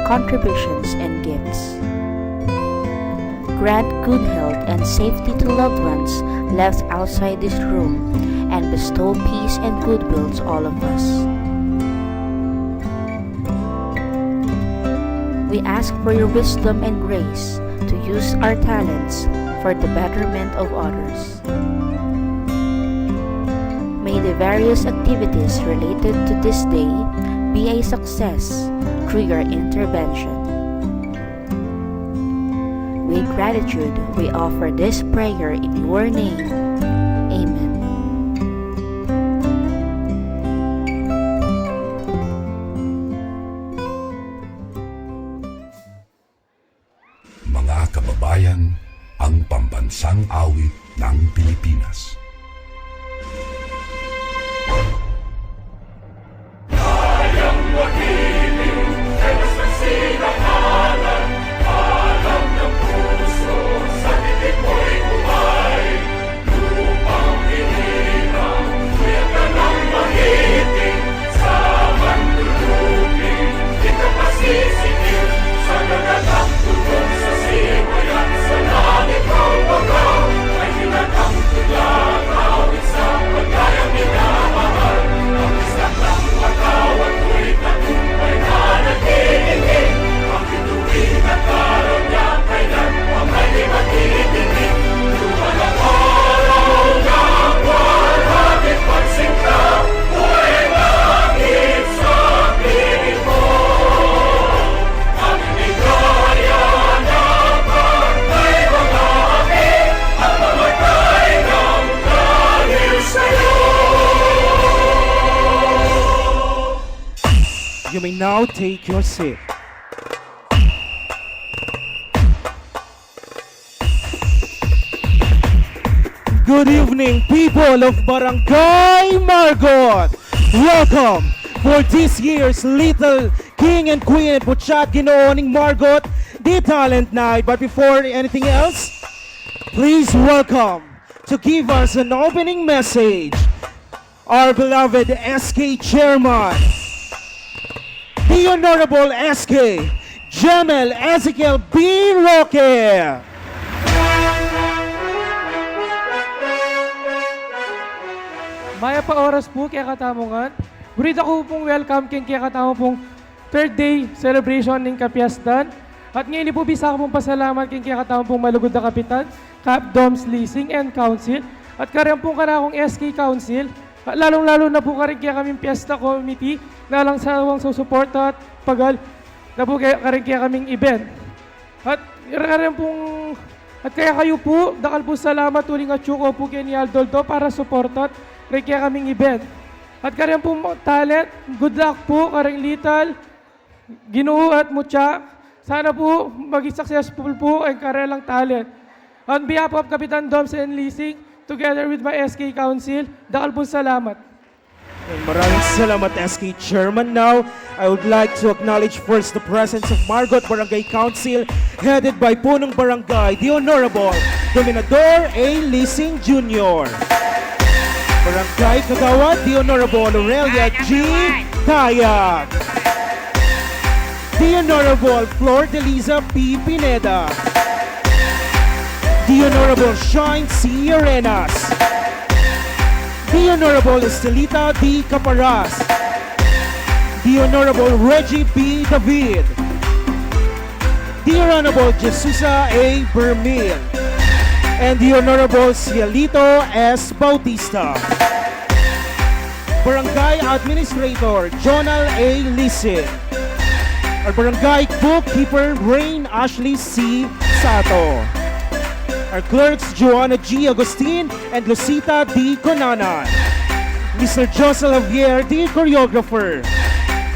contributions and gifts. Grant good health and safety to loved ones left outside this room, and bestow peace and goodwill to all of us. We ask for your wisdom and grace to use our talents for the betterment of others. May the various activities related to this day be a success through your intervention. With gratitude, we offer this prayer in your name. Amen. Mga kababayan, ang pambansang awit ng Pilipinas. You may now take your seat. Good evening, people of Barangay Margot. Welcome for this year's Little King and Queen at Mutya Ginoo ning Margot, the Talent Night. But before anything else, please welcome to give us an opening message, our beloved SK Chairman, the Honorable SK Jamel Ezekiel B. Roque. Maya pa oras po kaya katamungan. Burita ko pong welcome kaya katamo pong third day celebration ng Kapiastan. At ngayon po bisa ko pong pasalamat kaya katamo pong malugod na kapitan, Cap Doms Leasing and Council. At karyang pong kanakong SK Council. At lalong-lalo na po karin kaya kaming Fiesta Committee na lang sawang susuporta at pagal na po karin kaya kaming event. At karyang pong kaya kayo po, dakal po salamat tuling at chuko po kaya ni Aldoldo para suporta at kaya kaming event. At karyang pong talent, good luck po karing Little, Ginoo at Mutya. Sana po maging successful po ang karelang talent. On behalf of Kapitan Doms and Leasing, together with my SK Council, dakal po salamat. Maraming salamat, SK Chairman. Now, I would like to acknowledge first the presence of Margot Barangay Council, headed by Punong Barangay, the Honorable Dominador A. Leasing Jr. Barangay Kagawad, the Honorable Aurelia G. Tayag. The Honorable Flor Deliza P. Pineda. The Honorable Shine C. Arenas. The Honorable Estelita D. Caparas. The Honorable Reggie B. David. The Honorable Jesusa A. Bermil. And the Honorable Cielito S. Bautista. Barangay Administrator Jonal A. Lisin. Our Barangay Bookkeeper Rain Ashley C. Sato. Our clerks Joanna G. Agustin and Lucita D. Conanan. Mr. Josel Javier, the choreographer.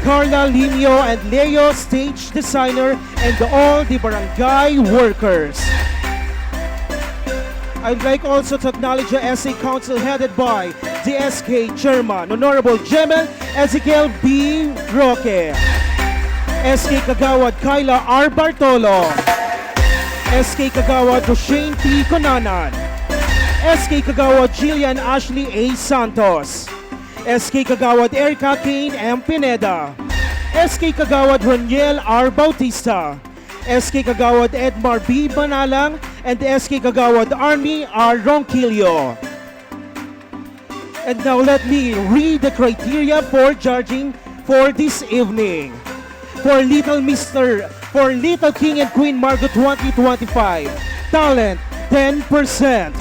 Carla Limio and Leo, stage designer, and all the barangay workers. I'd like also to acknowledge the SA Council headed by the SK Chairman, Honorable Jamel Ezekiel B. Roque. SK Kagawad Kyla R. Bartolo. SK Kagawad Roshane P. Conanan. SK Kagawad Jillian Ashley A. Santos. SK Kagawad Erica Kane M. Pineda. SK Kagawad Roniel R. Bautista, SK Kagawad Edmar B. Banalang, and SK Kagawad Army R. Ronquillo. And now let me read the criteria for judging for this evening. For Little King and Queen Margot 2025, talent 10%,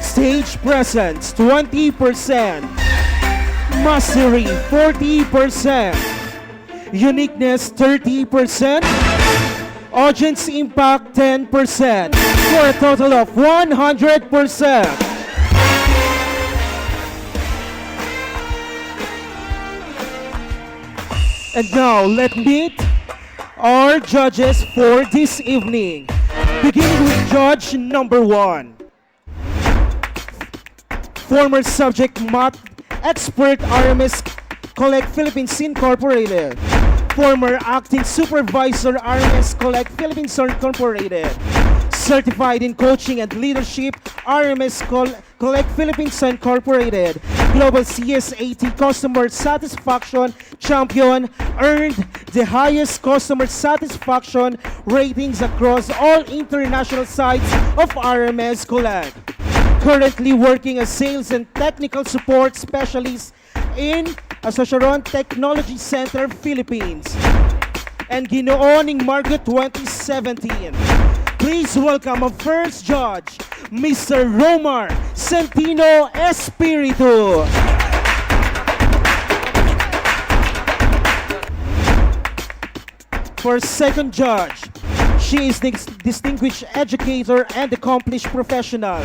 stage presence 20%, mastery 40%, uniqueness 30%, audience impact 10%, for a total of 100%. And now, let's meet our judges for this evening. Beginning with judge number 1. Former subject matter expert RMS Collect Philippines Incorporated. Former acting supervisor RMS Collect Philippines Incorporated. Certified in coaching and leadership RMS Collect Philippines Incorporated. Global CSAT Customer Satisfaction Champion, earned the highest customer satisfaction ratings across all international sites of RMS Collect. Currently working as sales and technical support specialist in Asociacion Technology Center, Philippines. And Ginoo ning Margot 2017. Please welcome our first judge, Mr. Romar Centino Espiritu. For second judge, she is the distinguished educator and accomplished professional,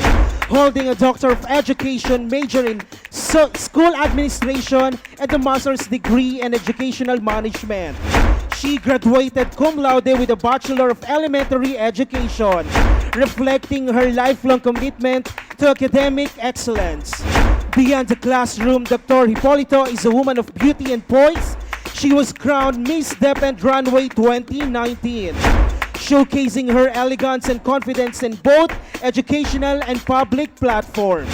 holding a Doctor of Education major in school administration and a master's degree in educational management. She graduated cum laude with a Bachelor of Elementary Education, reflecting her lifelong commitment to academic excellence. Beyond the classroom, Dr. Hipolito is a woman of beauty and poise. She was crowned Miss Depend Runway 2019, showcasing her elegance and confidence in both educational and public platforms.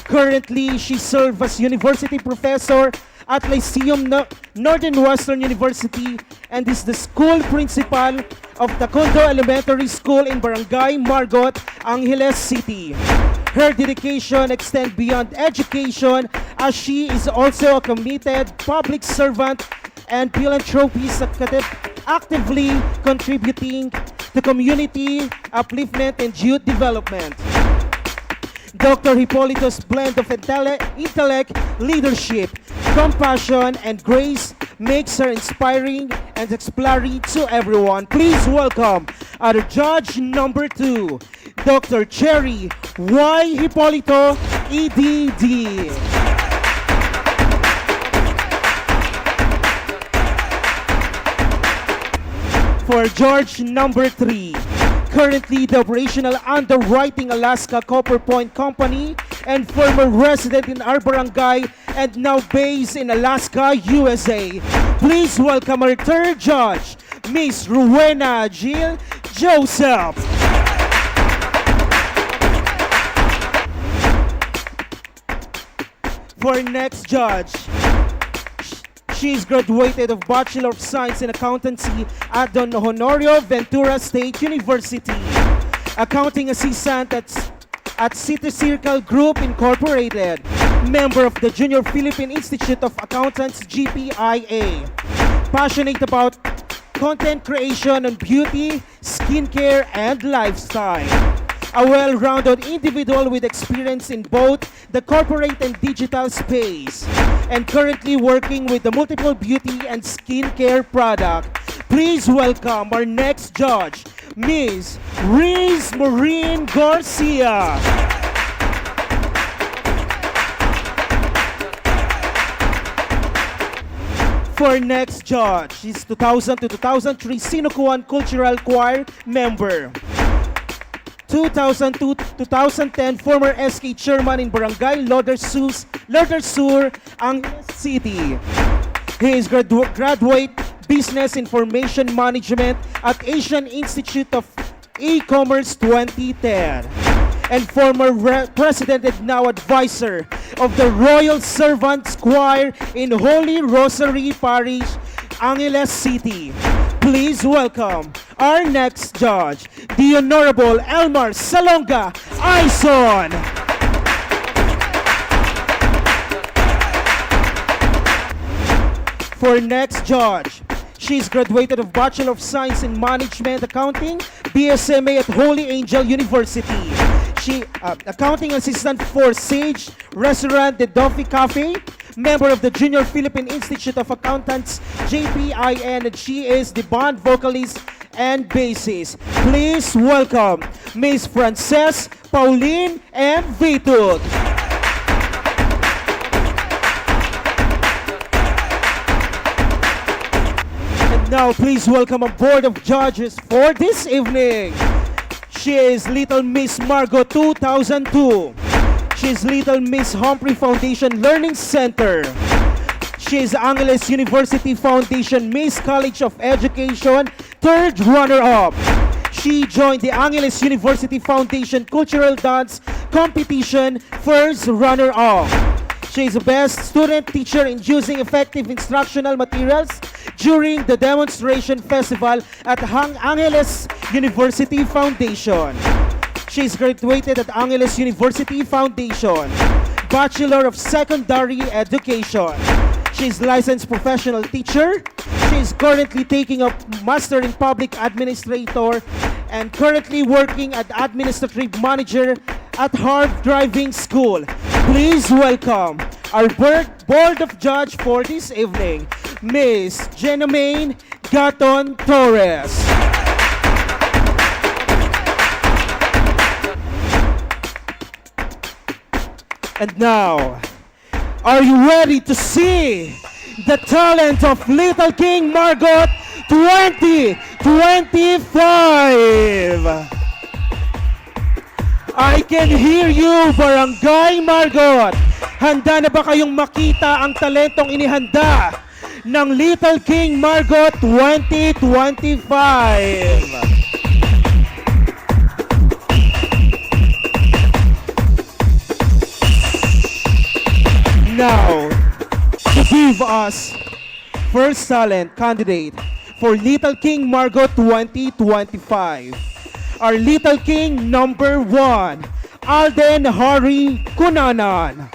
Currently, she serves as university professor at Lyceum Northern Western University and is the school principal of Taekwondo Elementary School in Barangay Margot, Angeles City. Her dedication extends beyond education as she is also a committed public servant and philanthropist actively contributing to community upliftment and youth development. Dr. Hipolito's blend of intellect, leadership, compassion, and grace makes her inspiring and exemplary to everyone. Please welcome our judge number 2, Dr. Cherry Y. Hipolito, EDD. For George number 3, currently the operational underwriting Alaska Copper Point Company and former resident in our barangay and now based in Alaska, USA. Please welcome our third judge, Miss Rowena Jill Joseph. For next judge, she's graduated of Bachelor of Science in Accountancy at Don Honorio Ventura State University. Accounting assistant at City Circle Group Incorporated. Member of the Junior Philippine Institute of Accountants, GPIA. Passionate about content creation on beauty, skincare, and lifestyle. A well-rounded individual with experience in both the corporate and digital space, and currently working with the multiple beauty and skincare product. Please welcome our next judge, Ms. Riz Maureen Garcia. For next judge, she's 2000 to 2003 Sinukuan Cultural Choir member. 2002 to 2010 former SK chairman in Barangay Lodersur, Angeles City. He is graduate Business Information Management at Asian Institute of E-Commerce 2010. And former president and now advisor of the Royal Servants Choir in Holy Rosary Parish, Angeles City. Please welcome our next judge, the Honorable Elmar Salonga Aison. For next judge, she's graduated of Bachelor of Science in Management Accounting, BSMA at Holy Angel University. She accounting assistant for Sage Restaurant de Duffy Cafe, member of the Junior Philippine Institute of Accountants, JPIN, and she is the band vocalist and bassist. Please welcome Miss Frances Pauline M. Vitug. And now please welcome a board of judges for this evening. She is Little Miss Margot 2002. She is Little Miss Humphrey Foundation Learning Center. She is Angeles University Foundation Miss College of Education, third runner-up. She joined the Angeles University Foundation Cultural Dance Competition, first runner-up. She is the best student teacher in using effective instructional materials during the demonstration festival at Angeles University Foundation. She is graduated at Angeles University Foundation, Bachelor of Secondary Education. She is licensed professional teacher. She is currently taking a Master in Public Administrator and currently working as Administrative Manager at Harvard Driving School. Please welcome our board of judge for this evening, Miss Jenamaine Gaton Torres. And now, are you ready to see the talent of Little King Margot 2025? I can hear you, Barangay Margot. Handa na ba kayong makita ang talentong inihanda ng Little King Margot 2025? Now, to give us first talent candidate for Little King Margot 2025, our Little King number 1, Alden Hari Kunanan.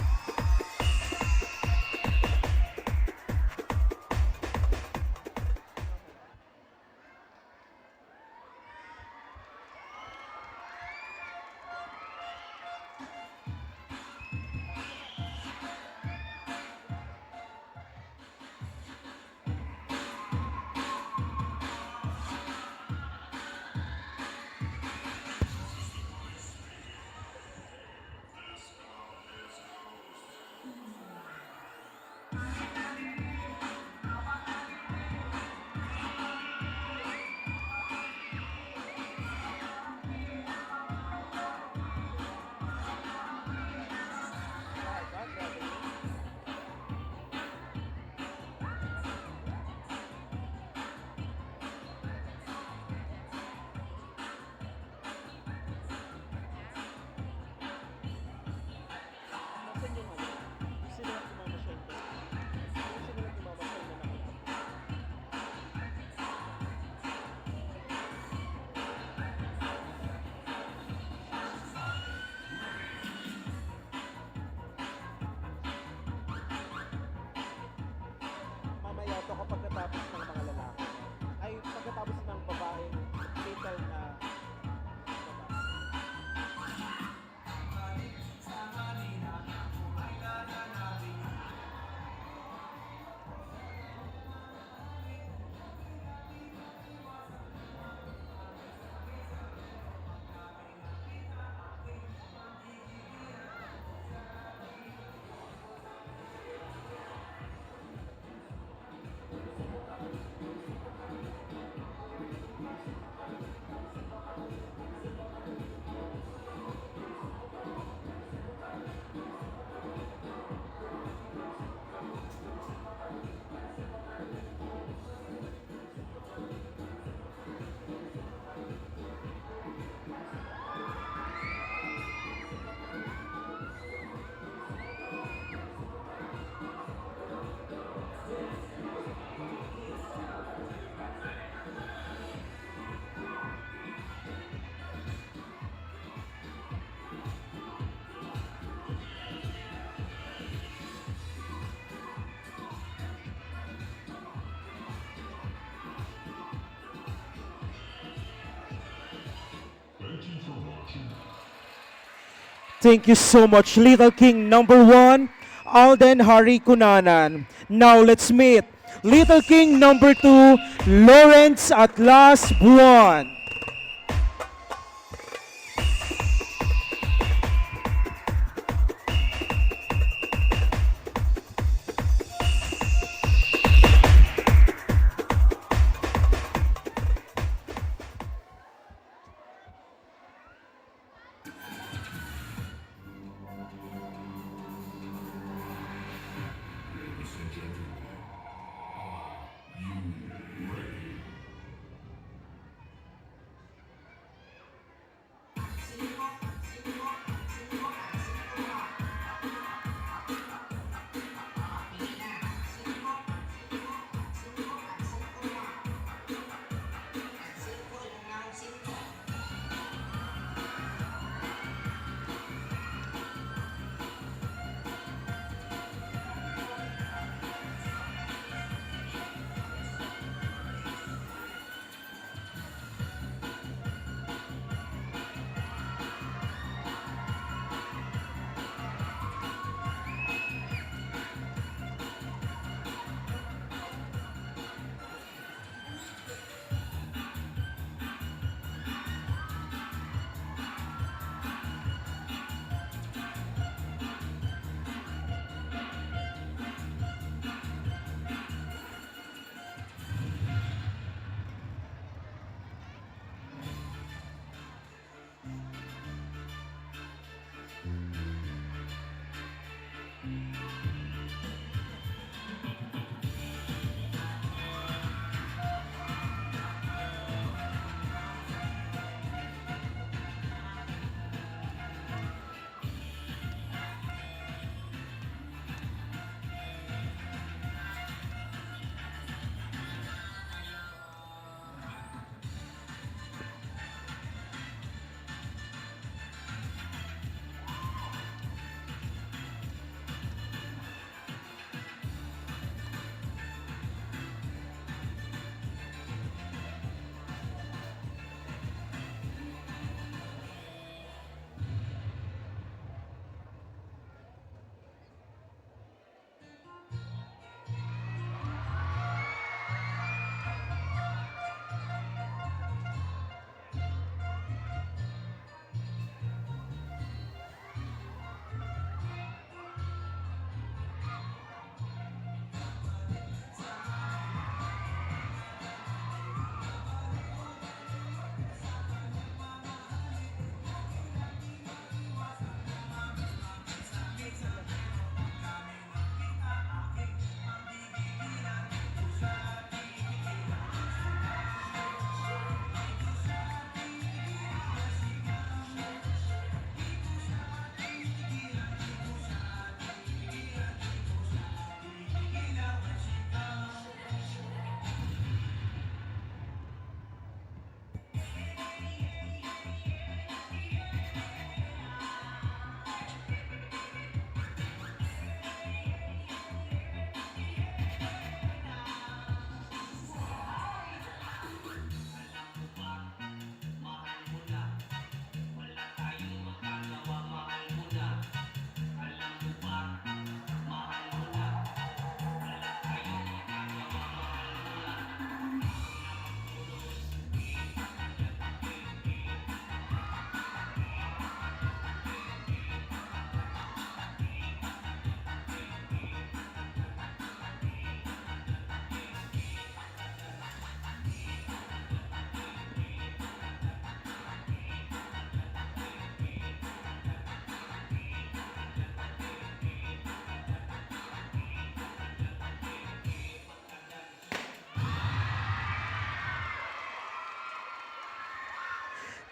Thank you so much, Little King number 1, Alden Hari Kunanan. Now let's meet Little King number 2, Lawrence Atlas Buwan.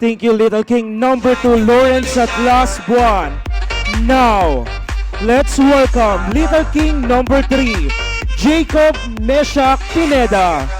Thank you, Little King number 2, Lawrence at last one. Now, let's welcome Little King number 3, Jacob Meshach Pineda.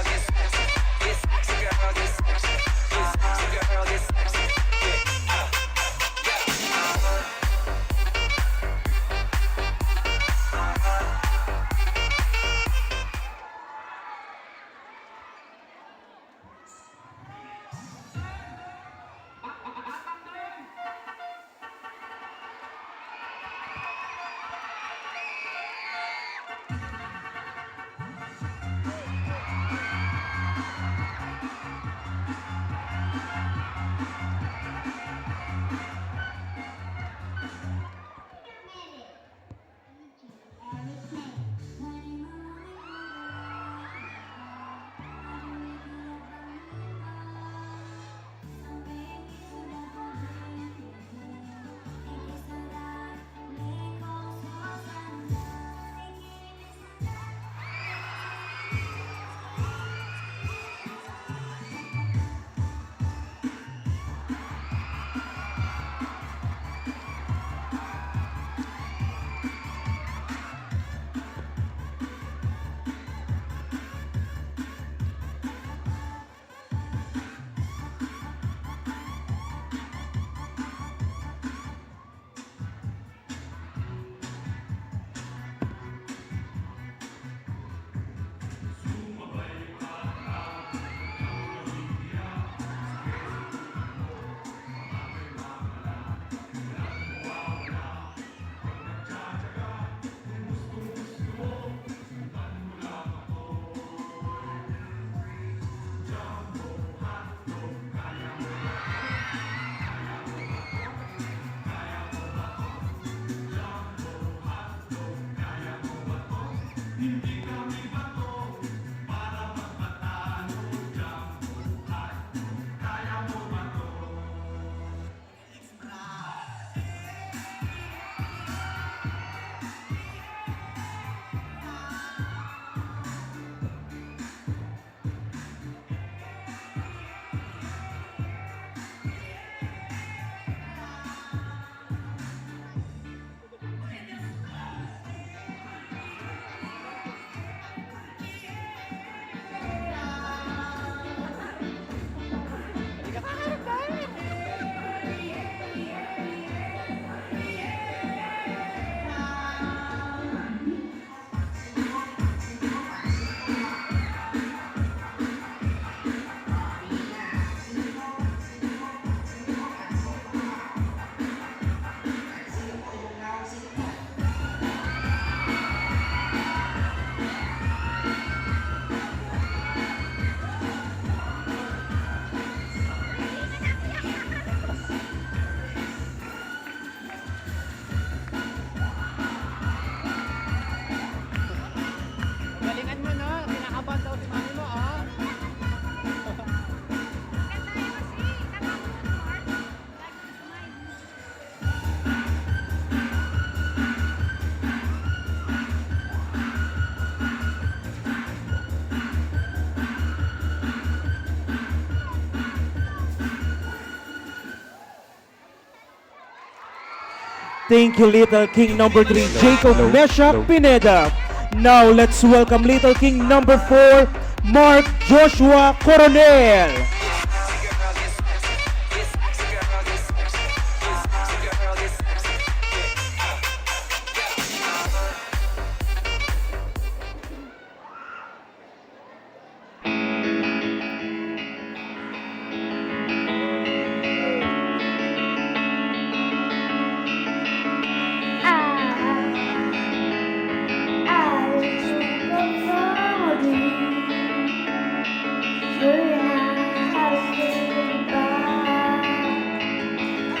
Thank you, Little King number 3, Jacob low, Mesha low. Pineda. Now let's welcome Little King number 4, Mark Joshua Coronel.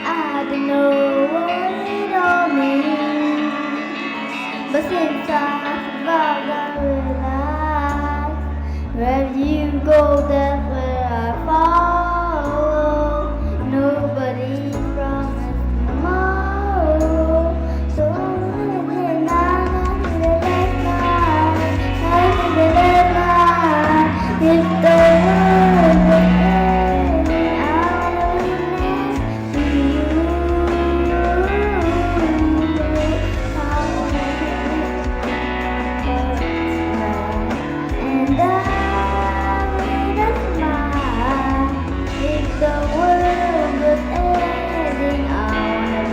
I don't know what it all means, but since I survived, I realize where you go, that's where I follow. Nobody promised tomorrow, so I'm living night to the last night, night to the last night. If the world was ending, I wanna be next to you. I wanna and I made a smile. If the world was ending, I wanna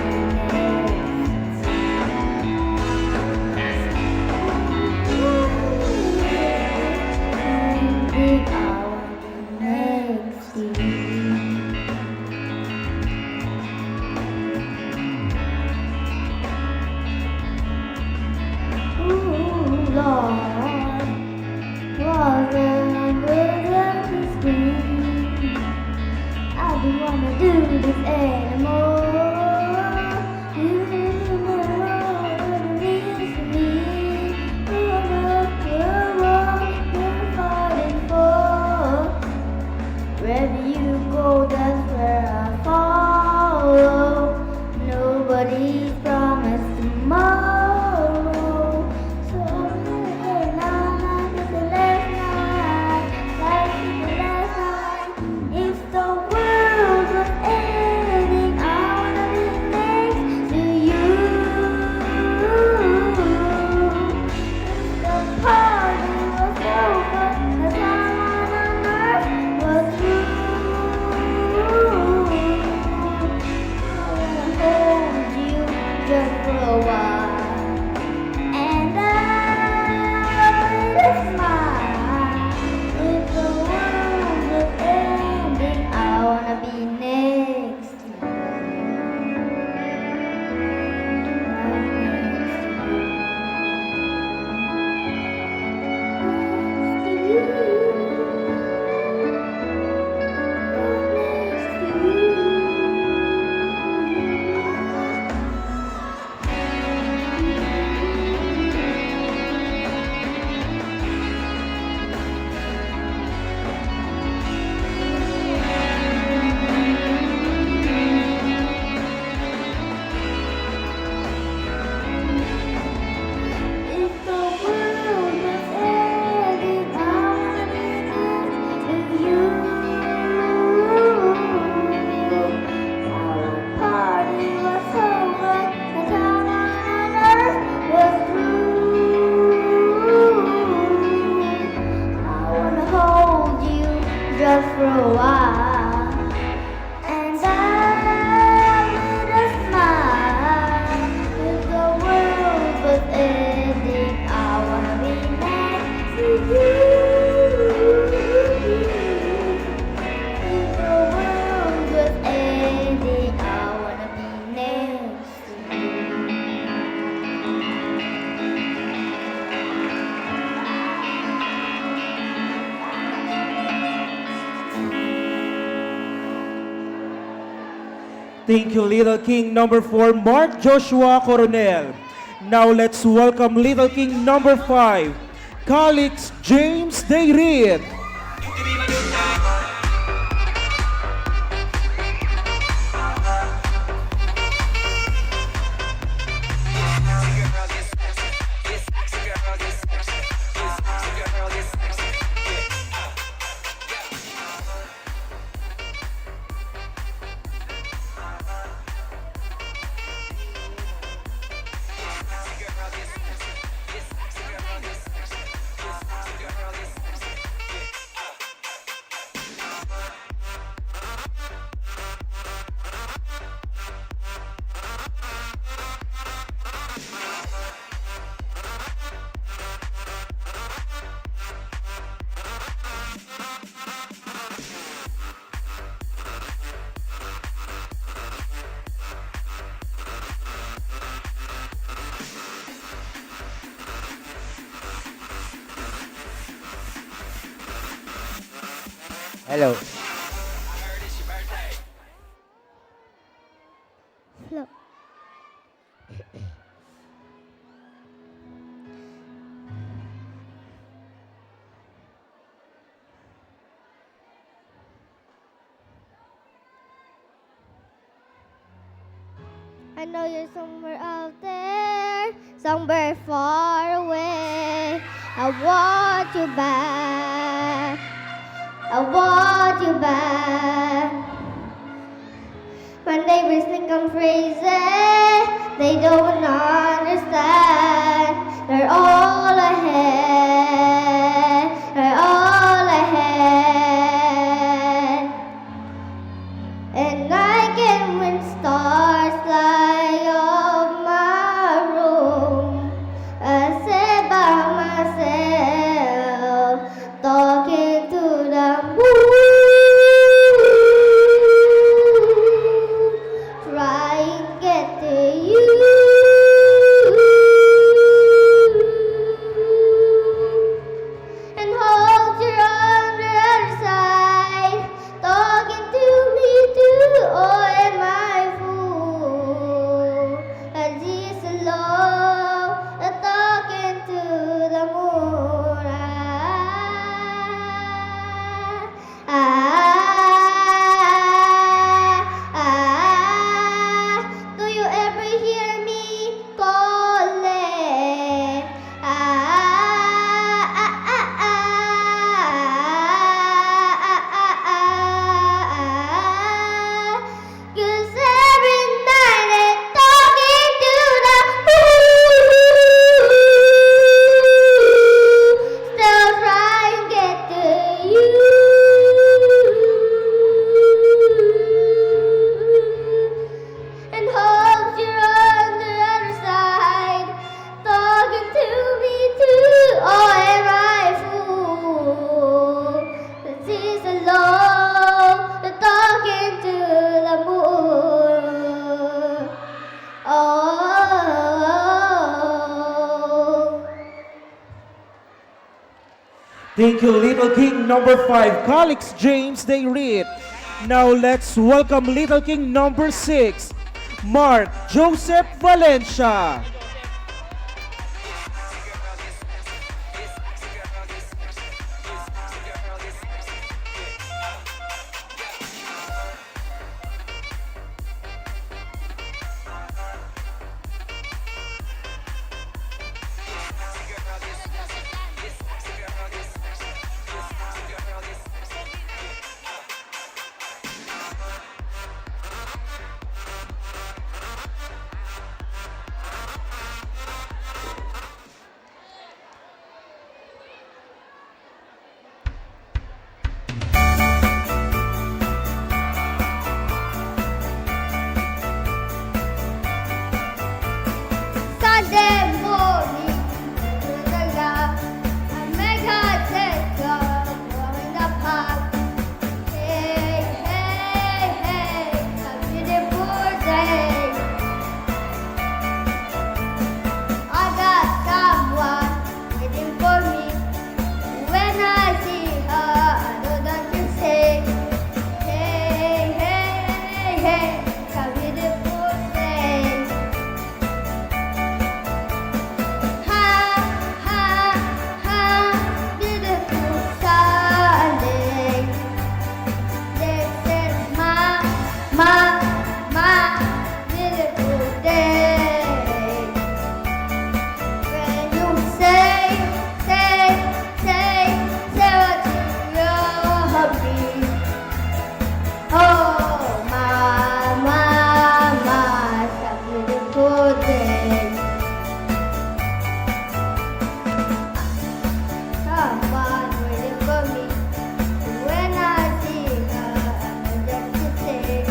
be next. Ending, I wanna be next to you. Ooh, Lord, was there under the screen? I don't wanna do this anymore. You never release me. The world you're fighting for. Wherever you go, that's where I follow. Nobody's promised tomorrow, so I'm living night to the last night, night to the last night. If the world was ending, I wanna be next to you. If the party was over, the time on earth was through. I wanna hold you just for a while, and I will smile. If the world was ending, I wanna be next to you. Right next to you. Next to you. Right next to you. If the world was ending, I wanna be next to you. Our party was over, the time on earth was through. I wanna hold you just for a while, and I will smile. If the world was ending, I wanna be next to you. If the world was ending, I wanna be next to you. Thank you, Little King number 4, Mark Joshua Coronel. Now let's welcome Little King number 5, Calix James Dayrit. Hello. Hello. I know you're somewhere out there, somewhere far away. I want you back. I want you back. My neighbors think I'm crazy. They don't understand. They're all ahead. They're all ahead. And I can win stars fly off my room. I sit by myself, talking to the moon, trying to get to you. And hold you on the other side, talking to me too. Oh, am I fool? And she's alone, talking to the moon. Do you ever hear me calling? Cause every night I'm talking to the moon, still trying to get to you. And hope you're on the other side, talking to me too. Oh, am I fool? That she's alone, talking to the moon. Oh. Thank you, Little King number 5, Calix James they read. Now let's welcome Little King number 6, Mark Joseph Valencia. Sunday morning, through the lab, I make her take off, in the park. Hey, hey, hey, a beautiful day. I got someone waiting for me. When I see her, I know that you say, hey, hey, hey, a beautiful day. Ha, ha, ha, beautiful Sunday. This is my beautiful day. When you say what you're me. Oh, my, it's a beautiful day. Someone waiting for me. When I see her, I just to say,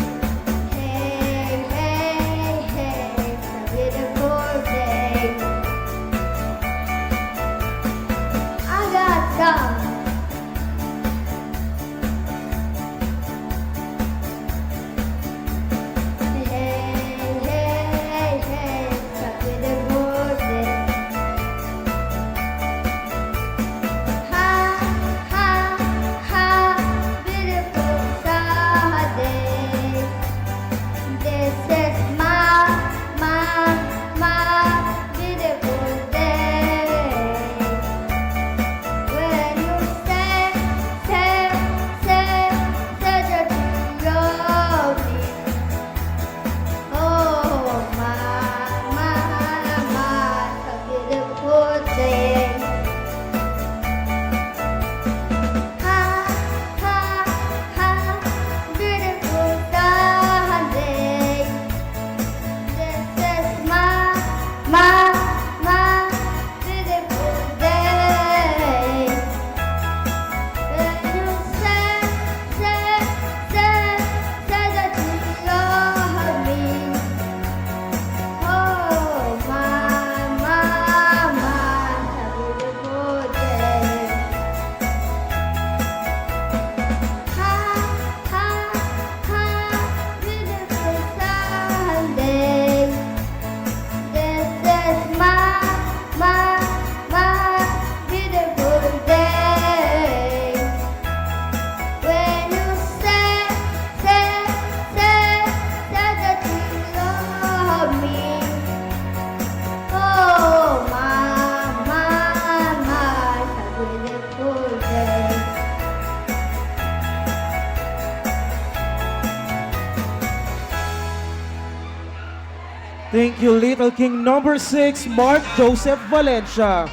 Thank you, Little King number 6, Mark Joseph Valencia.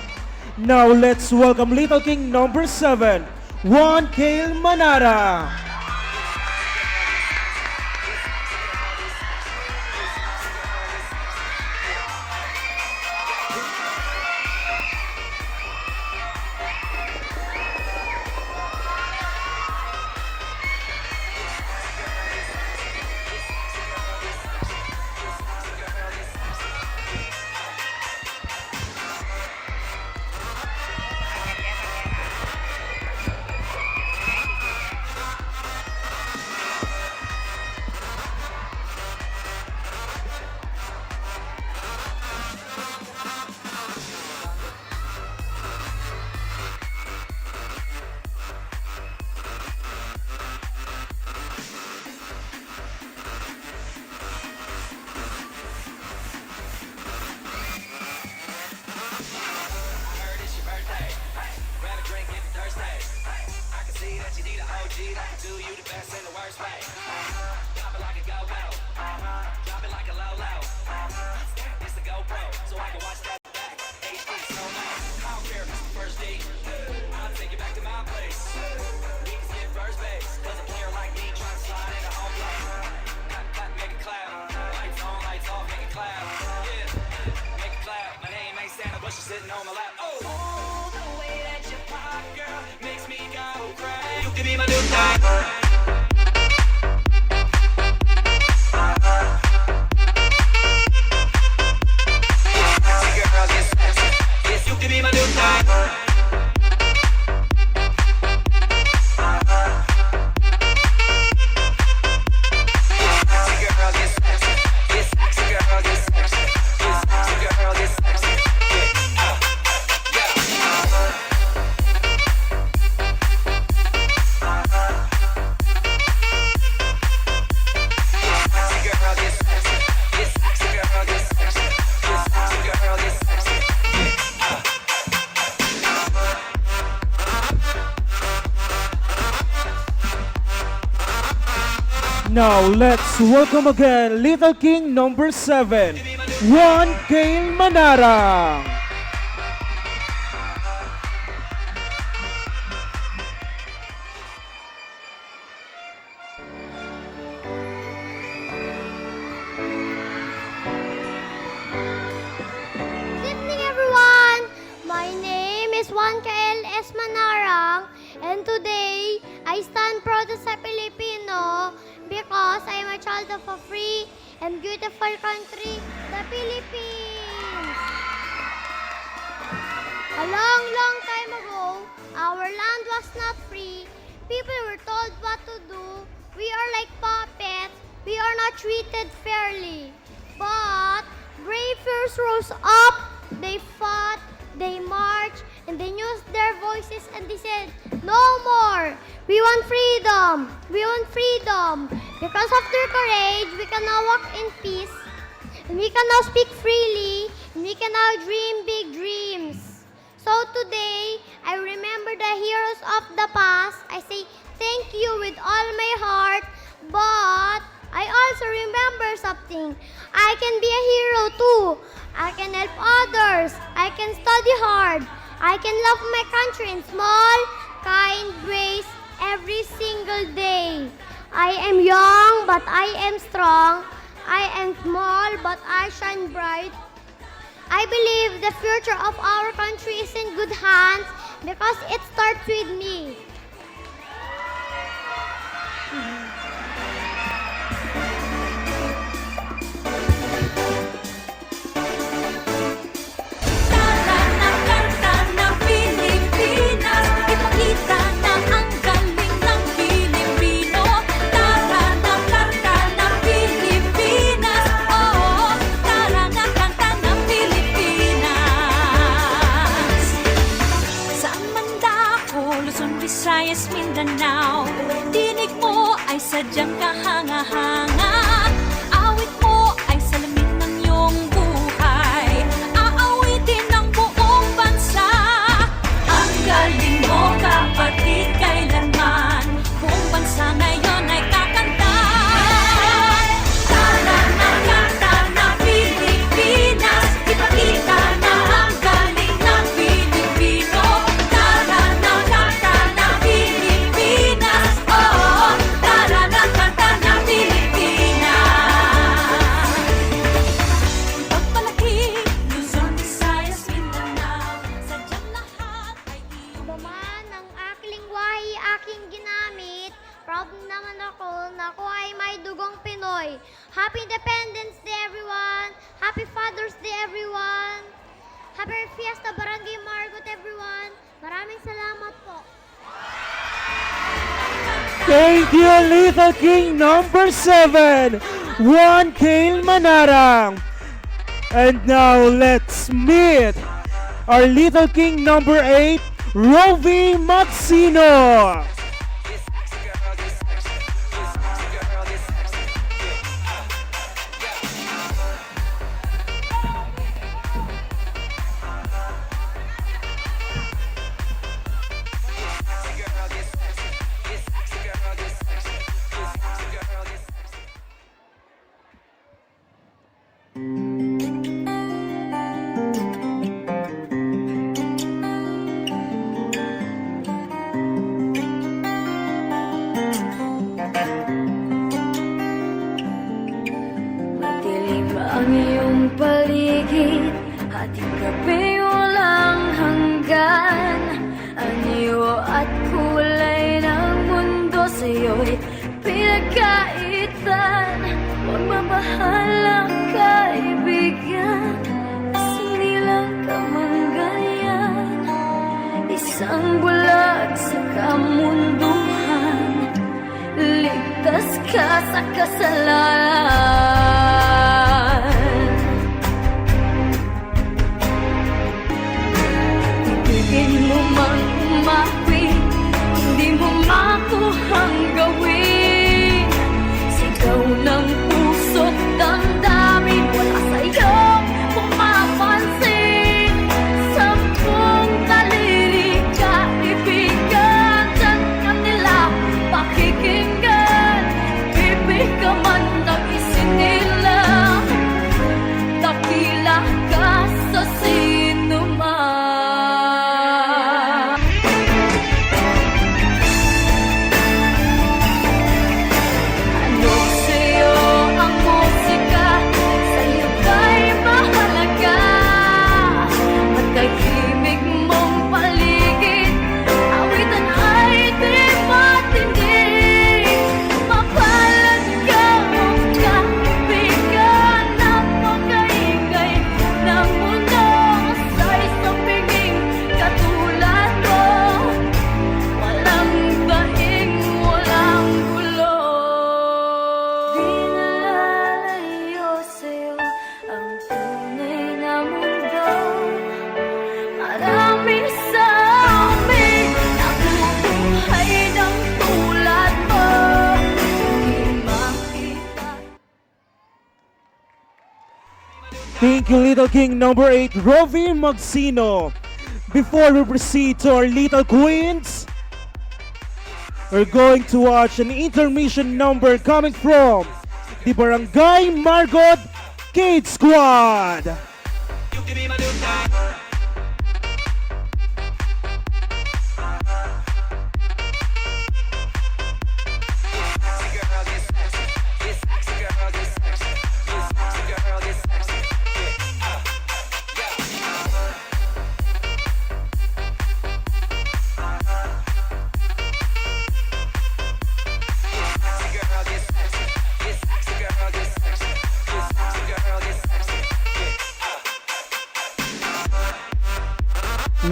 Now let's welcome Little King number 7, Juan Kale Manara. Now let's welcome again Little King number 7, Juan Kale Manara. Good evening, everyone. My name is Juan Kael S. Manarang, and today I stand proud as a Filipino because I am a child of a free and beautiful country, the Philippines. A long, long time ago, our land was not free. People were told what to do. We are like puppets. We are not treated fairly. But brave first rose up. They fought, they marched, and they used their voices and they said, "No more! We want freedom! We want freedom!" Because of their courage, we can now walk in peace, and we can now speak freely, and we can now dream big dreams. So today, I remember the heroes of the past. I say thank you with all my heart, but I also remember something. I can be a hero too. I can help others. I can study hard. I can love my country in small, kind ways every single day. I am young, but I am strong. I am small, but I shine bright. I believe the future of our country is in good hands because it starts with me. Visayas, Mindanao, dinig mo ay sadyang kahanga-hanga. Awit mo ay salamin ng iyong buhay. Aawitin ng buong bansa. Ang galing mo, kapatid, kailanman buong bansa ngayon ay kakanta. Tara na kanta na Pilipinas. ako na ako ay may dugong Pinoy. Happy Independence Day, everyone! Happy Father's Day, everyone! Happy Fiesta Barangay Margot, everyone! Maraming salamat po. Thank you, Little King number 7, Juan Kale Manarang. And now let's meet our Little King number 8, Rovi Maxino. Madilim ang iyong paligid, ating gabi walang hanggan. Anyo at kulay ng mundo sa'yo'y pinagkaitan. Huwag mabahala, kaibigan, sinilang ka man ganyan. Isang bulag sa kamunduhan, ligtas ka sa kasalanan. Ibigin mo mang umawi, hindi mo makuhang gawin. Sigaw ng puso't damdamin, wala sa'yong pumapansin. Sampung daliri kaibigan, dyan kanila pakikinggan. Bibig ka man ng isinilang, dakila ka sa sinuman. Ano sa'yo ang musika, sa'yo ba'y mahalaga? At tahimik mong paligid, awitan ay di matindig. Mapalad ka ang kaibigan ng pagkaingay ng mundo. Sa isang piging katulad mo, walang daing, walang gulo. Di nalalayo sa'yo ang tunay na mundo. Marami sa amin nabubuhay ng tulad mo. Di makita. Thank you, Little King number 8, Rovi Maxino. Before we proceed to our Little Queens, we're going to watch an intermission number coming from the Barangay Margot Kid Squad.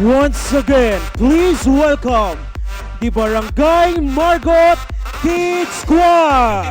Once again, please welcome the Barangay Margot Kid Squad.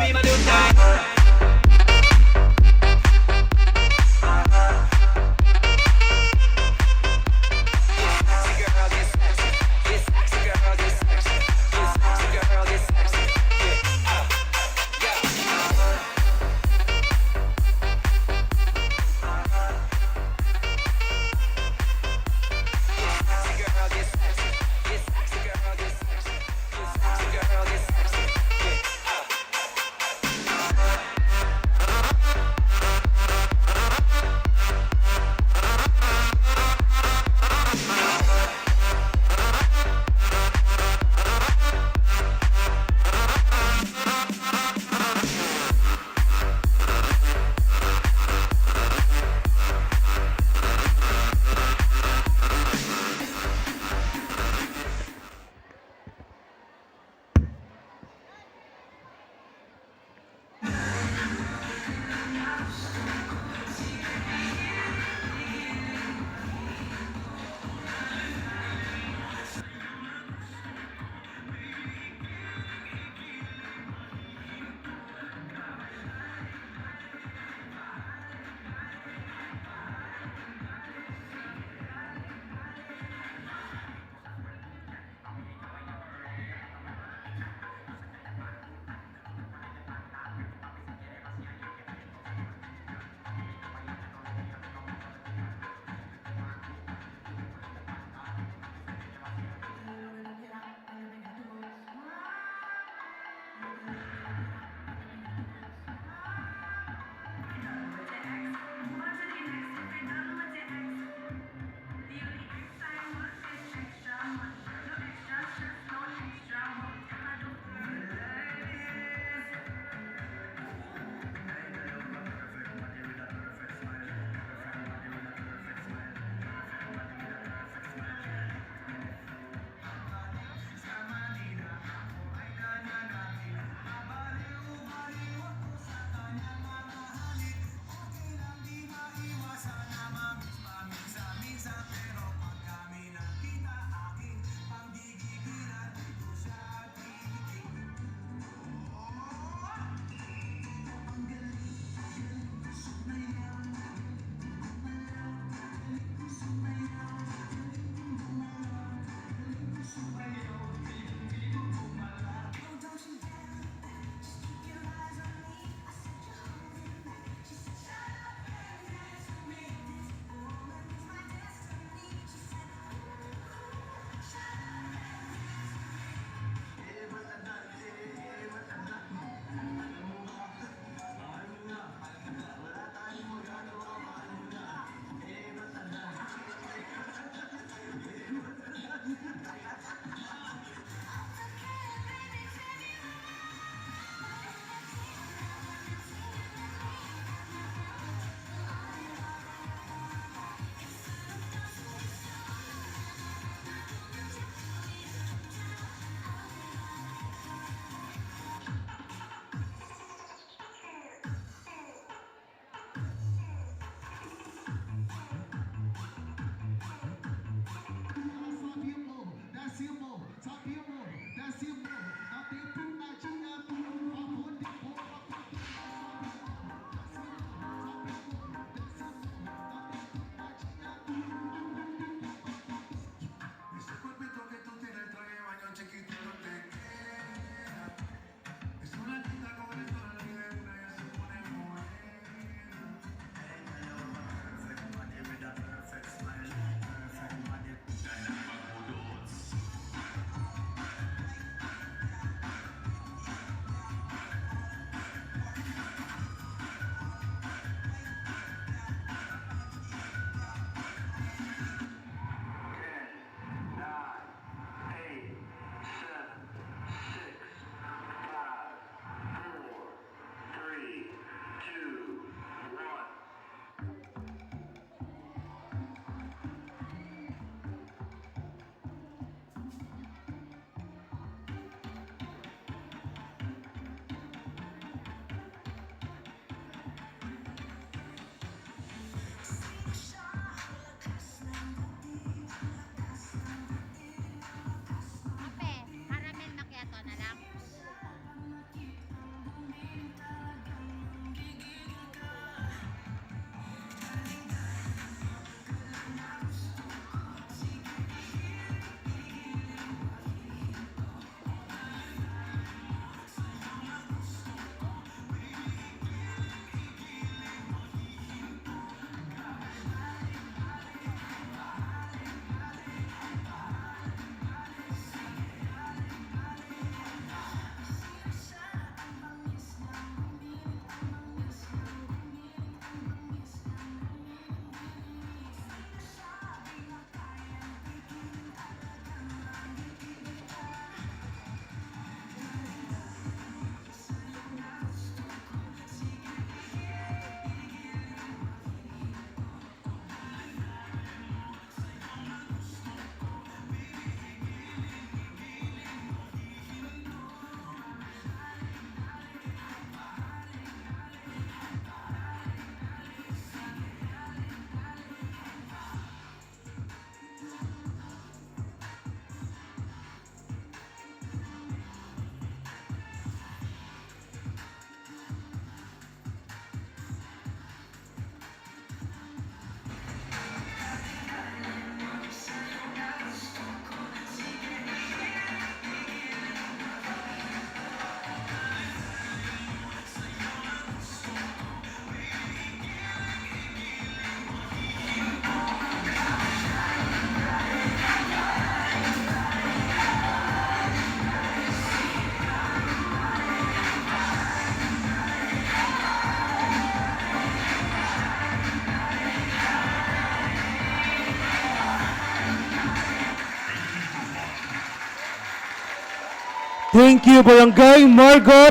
Thank you, Barangay Margot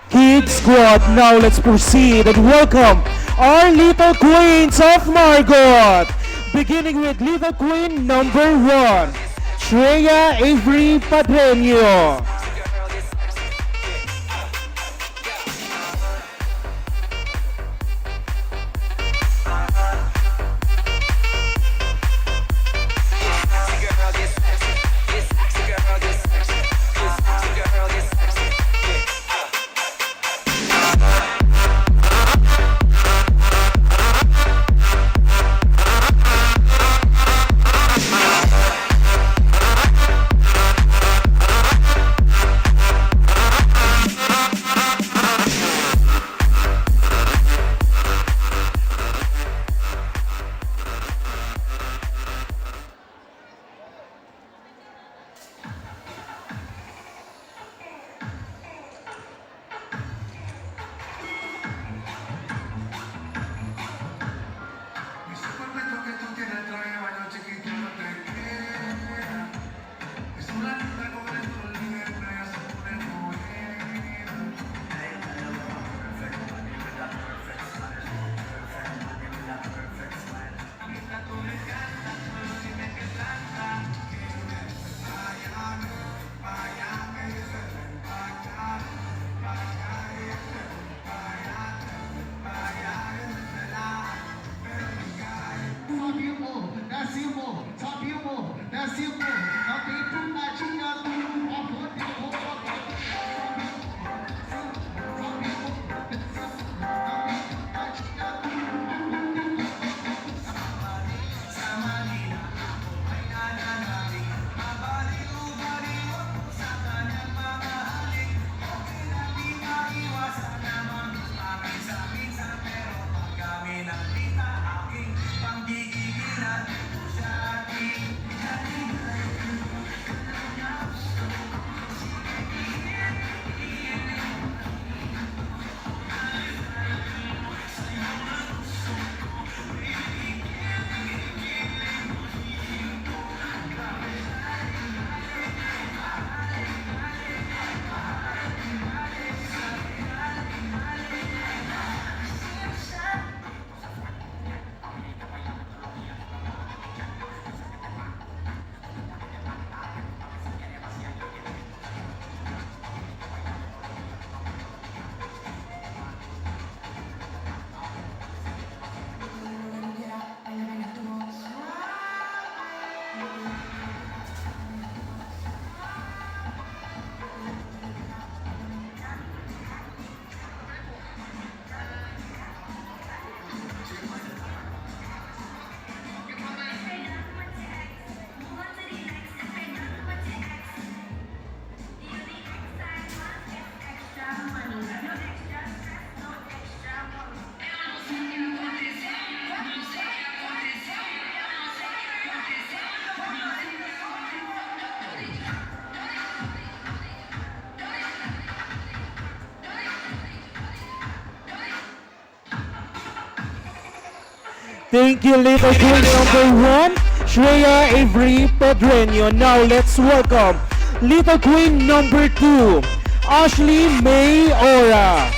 Kid Squad. Now let's proceed and welcome our little queens of Margot. Beginning with little queen number 1, Shreya Avery Padreño. Thank you, little queen number 1, Shreya Avery Padreño. Now let's welcome little queen number 2, Ashley May Ora.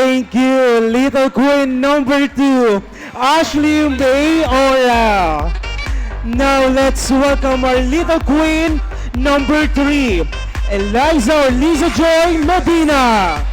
Thank you, Little Queen number 2, Ashley May Ora. Now let's welcome our Little Queen number 3, Eliza or Lisa Joy Medina.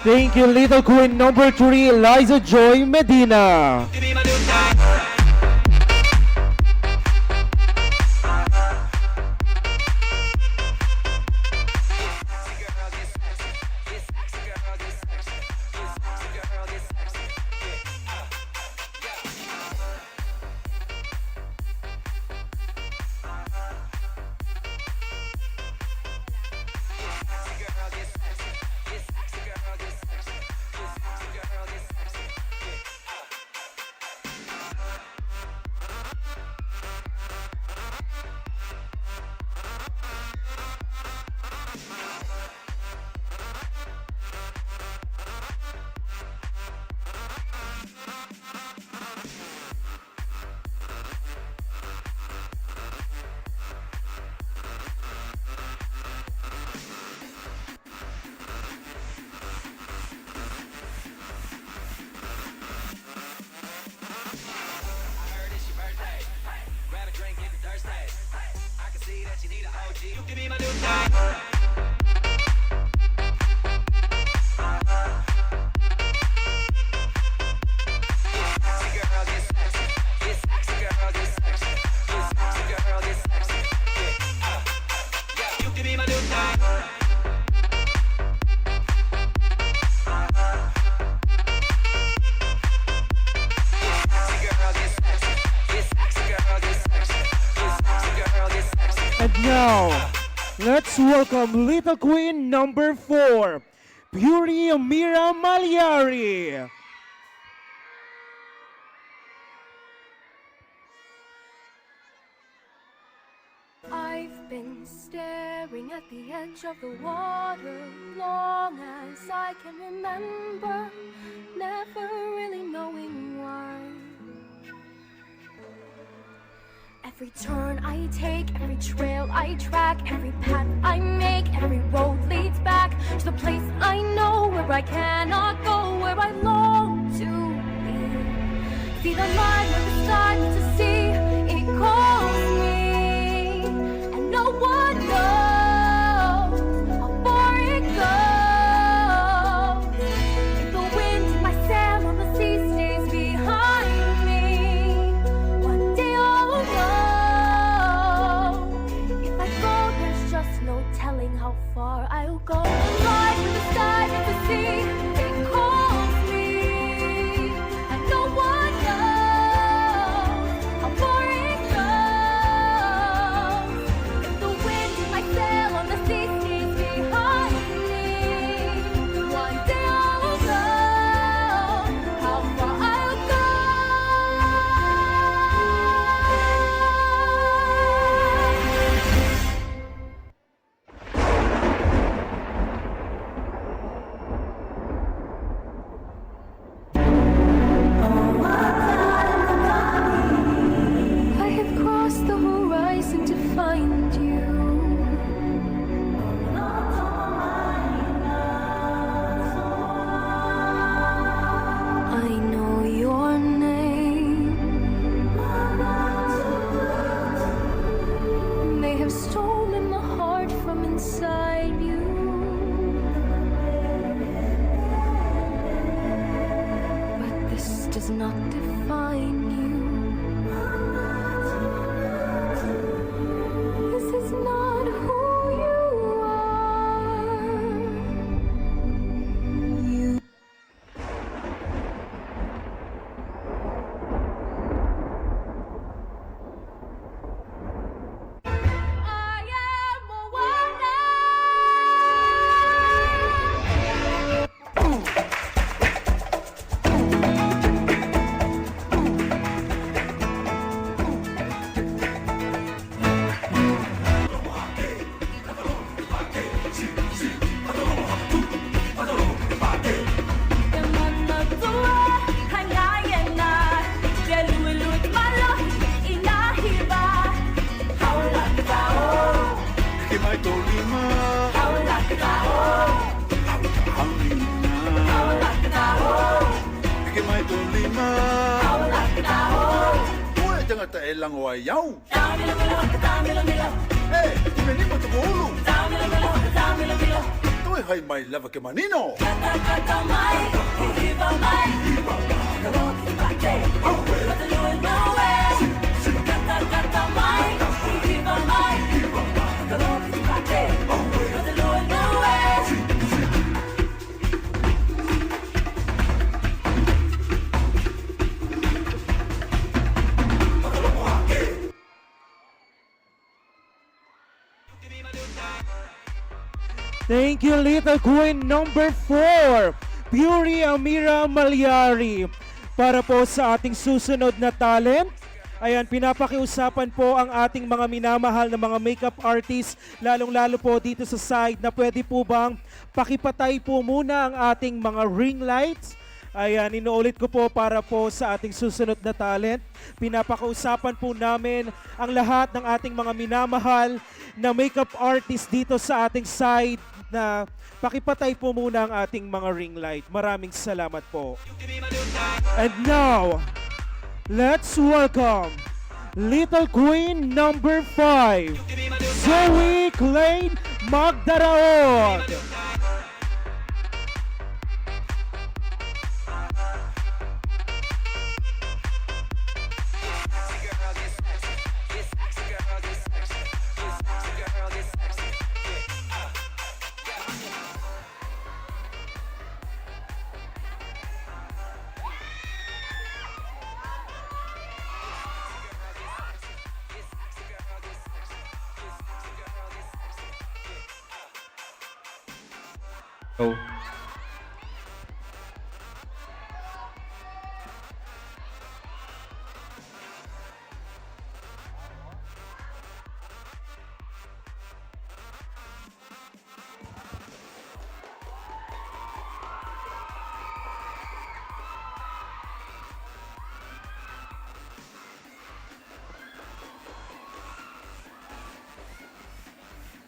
Thank you, Little Queen number 3, Liza Joy Medina. And now, let's welcome Little Queen number 4, Puri Amira Malyari. I've been staring at the edge of the water long as I can remember, never really knowing why. Every turn I take, every trail I track, every path I make, every road leads back to the place I know where I cannot go, where I long to be. See the line where the stars to see, it calls me, and no one knows how far it goes. If the wind in my sail on the sea stays behind me, one day I'll know. If I go, there's just no telling how far I'll go. Fly with the sky and the sea, it calls me, and no one knows how far it goes. If the wind in my sail on the sea stays behind me, one day I'll know how far I'll go. I have crossed the horizon to find you. I know your name. They have stolen the heart from inside you. But this does not define you. This is not who you are. You I am a wonder. Elang wayaw. Eh, venimos tu bolo. Uy, hay may lava ke manino. Thank you, Little Queen number 4, Puri Amira Malyari. Para po sa ating susunod na talent, ayan, pinapakiusapan po ang ating mga minamahal na mga makeup artist, lalong-lalo po dito sa side na pwede po bang pakipatay po muna ang ating mga ring lights. Ayan, inuulit ko po para po sa ating susunod na talent. Pinapakausapan po namin ang lahat ng ating mga minamahal na makeup artist dito sa ating side na pakipatay po muna ang ating mga ring light. Maraming salamat po. And now, let's welcome Little Queen number 5, Zoe Klein Magdaraon. Oh.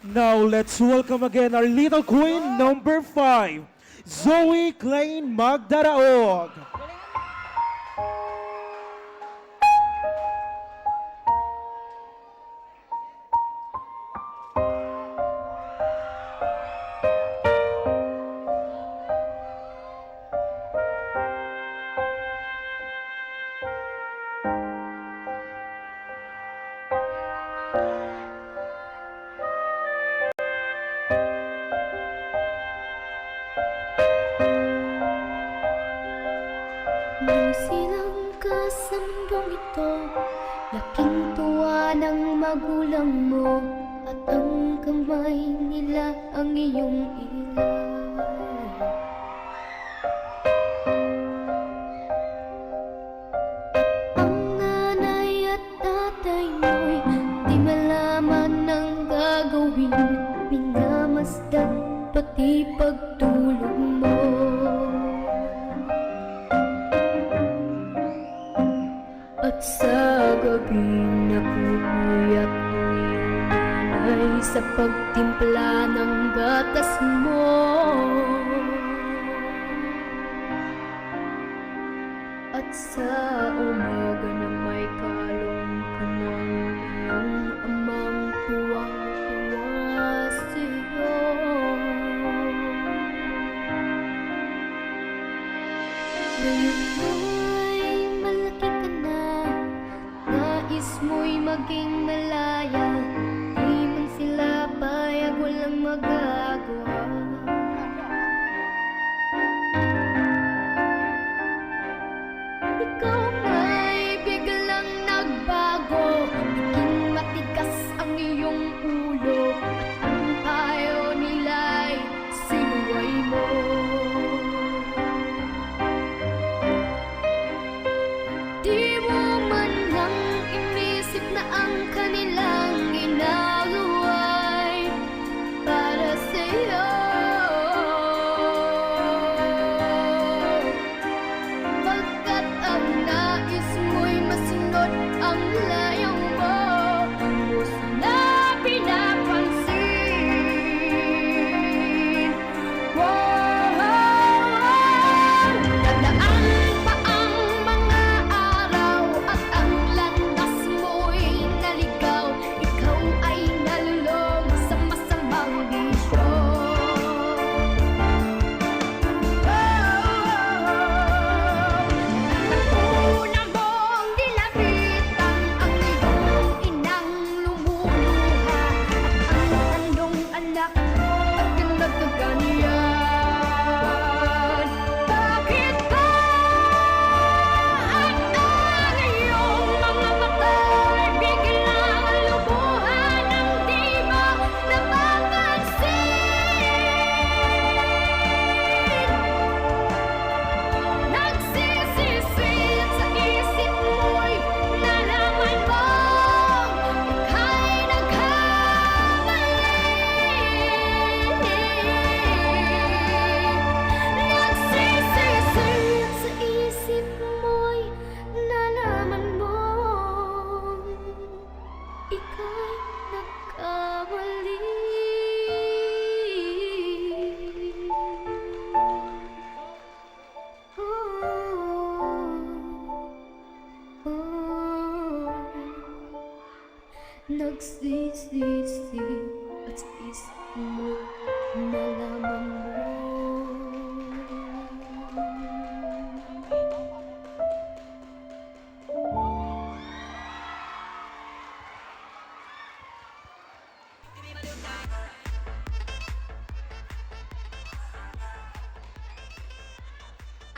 Now, let's welcome again our Little Queen number 5, Zoe Klein Magdaraog. Nang silang ka sa mundong ito, laking tuwa ng magulang mo, at ang kamay nila ang iyong ilan. Ang nanay at tatay mo'y di malaman ng gagawin, minamasdan pati pagtulog mo. At sa gabi napupuyat ang iyong nanay sa pagtimpla ng gatas mo. At sa umaga na may kalong ka ng iyong amang tuwang-tuwa sa'yo. Ngayon malaki ka na, nais mo'y maging malaya, di man sila payag, walang magagawa. Ikaw nga'y biglang nagbago, naging matigas ang iyong ulo, at ang payo nila'y sinuway mo. Di mo man lang inisip na ang kanilang ginagawa'y para sa'yo. Pagkat ang nais At sa isip mo, nalaman mo.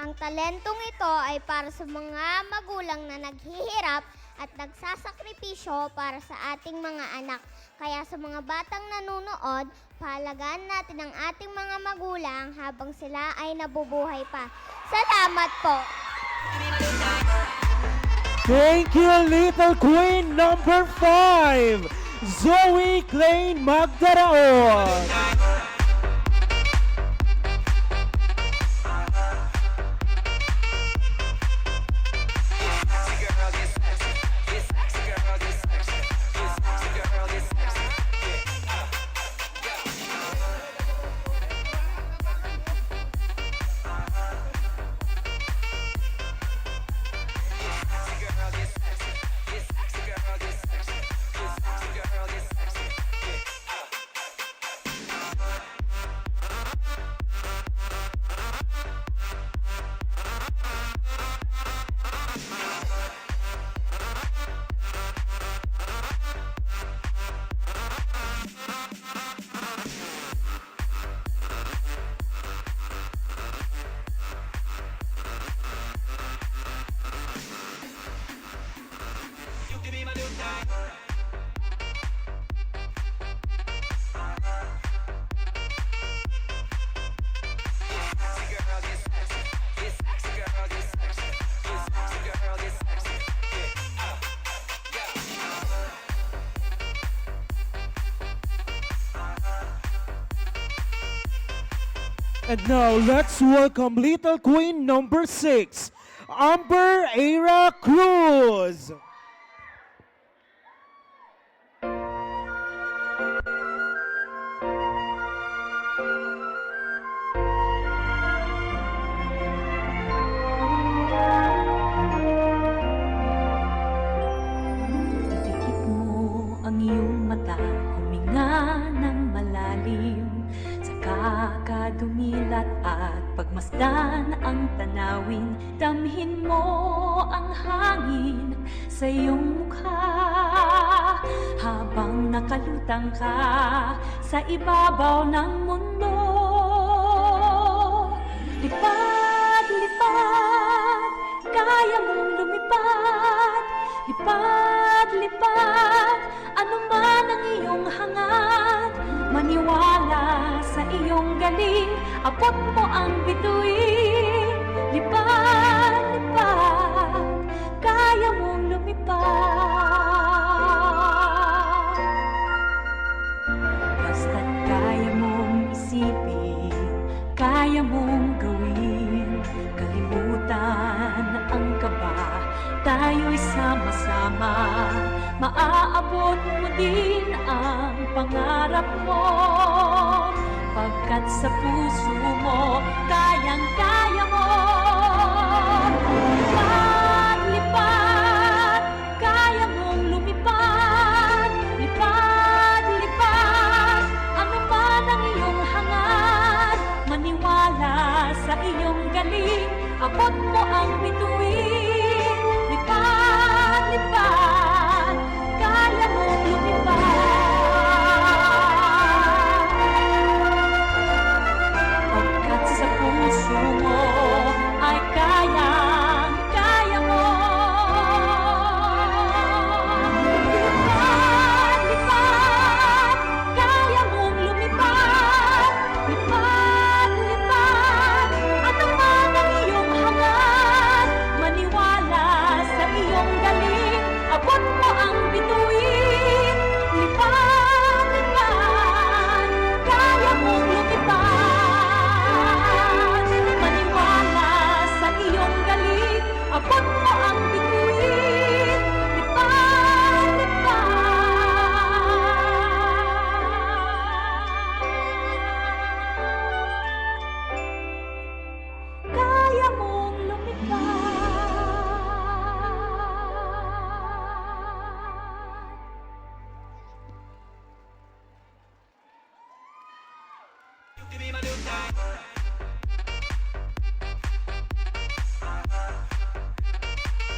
Ang talentong ito ay para sa mga magulang na naghihirap at nagsasakripisyo para sa ating mga anak. Kaya sa mga batang nanonood, pahalagaan natin ang ating mga magulang habang sila ay nabubuhay pa. Salamat po! Thank you, Little Queen number 5, Zoe Klein Magdaraon. And now, let's welcome Little Queen number 6, Amber Era Cruz. Idikit mo ang iyong mata, huminga ng malalim. Saka dumilat at pagmasdan ang tanawin. Damhin mo ang hangin sa iyong mukha habang nakalutang ka sa ibabaw ng mundo. Lipad, lipad, kaya mong lumipad. Lipad, lipad, ano man ang iyong hangad. Maniwala sa iyong galing, abot mo ang bituin. Lipad, lipad, kaya mong lumipad. Basta't kaya mong isipin, kaya mong gawin. Kalimutan ang kaba, tayo'y sama-sama. Maaabot mo din ang pangarap mo, pagkat sa puso mo, kayang-kaya mo. Lipad, lipad, kaya mong lumipad. Lipad, lipad, ano man ang iyong hangad. Maniwala sa iyong galing, abot mo ang bituin. Lipad, lipad, kaya mong lumipad. Pagkat sa puso mo,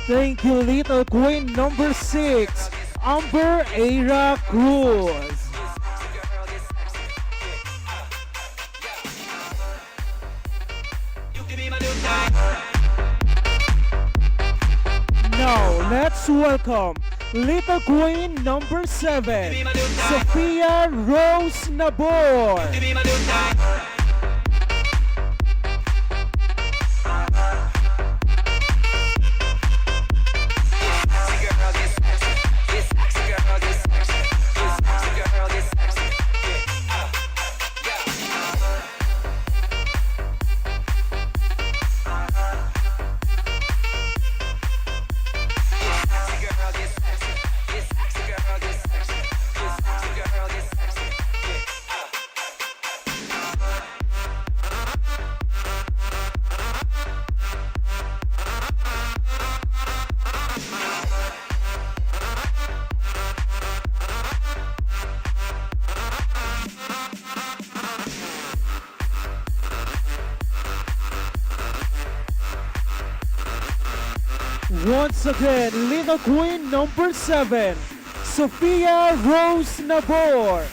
Thank you, Little Queen number 6, Amber Aira Cruz. Now, let's welcome Little Queen number 7, Sophia Rose Nabor. Once again, Little Queen number 7, Sophia Rose Nabor.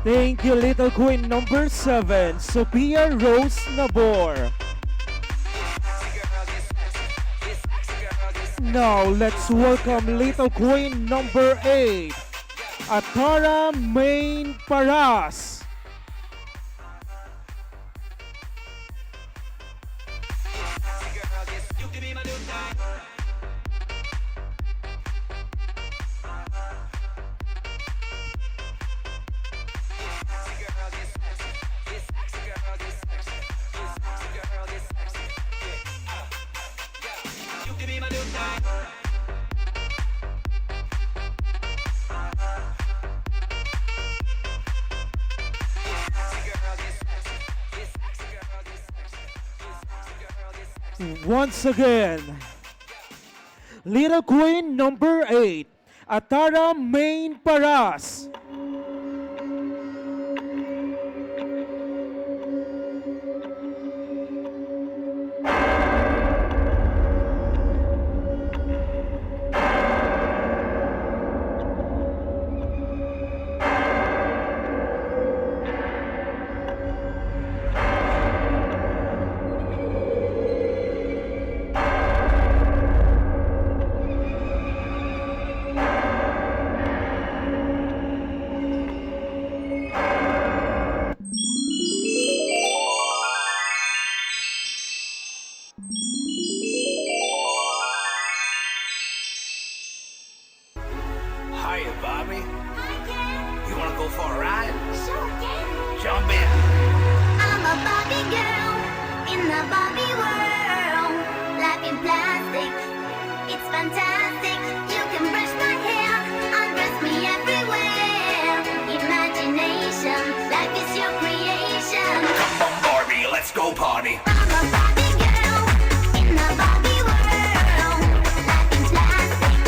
Thank you, Little Queen number 7, Sophia Rose Nabor. Now, let's welcome Little Queen number 8, Atara Main Paras. Once again, Little Queen number 8, Atara Main Paras. Jump in. I'm a Barbie girl in the Barbie world. Life in plastic, it's fantastic. You can brush my hair, undress me everywhere. Imagination, life is your creation. Come on, Barbie, let's go party. I'm a Barbie girl in the Barbie world. Life in plastic,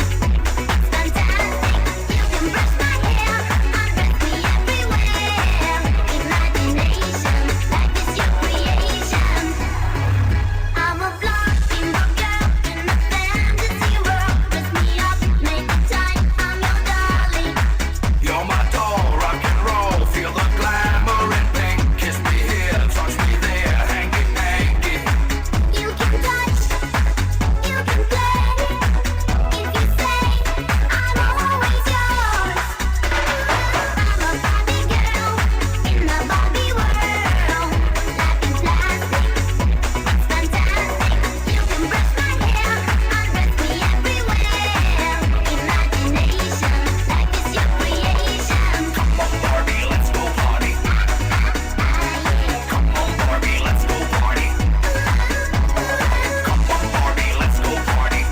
it's fantastic. You can brush my hair, undress me everywhere. Imagination, life is your creation. I'm a flying girl in a fantasy world. Dress me up, make it tight. I'm your darling. You're my doll, rock and roll. Feel the glamour and pink. Kiss me here, touch me there. Hanky, hanky. You can touch, you can play. If you say, I'm always yours. I'm a Barbie girl in the Barbie world. Life in plastic, it's fantastic. You can brush my hair, undress me everywhere. Imagination, life is your creation. Come on, Barbie, let's go party. Come on, Barbie, let's go party. Come on, Barbie, let's go party.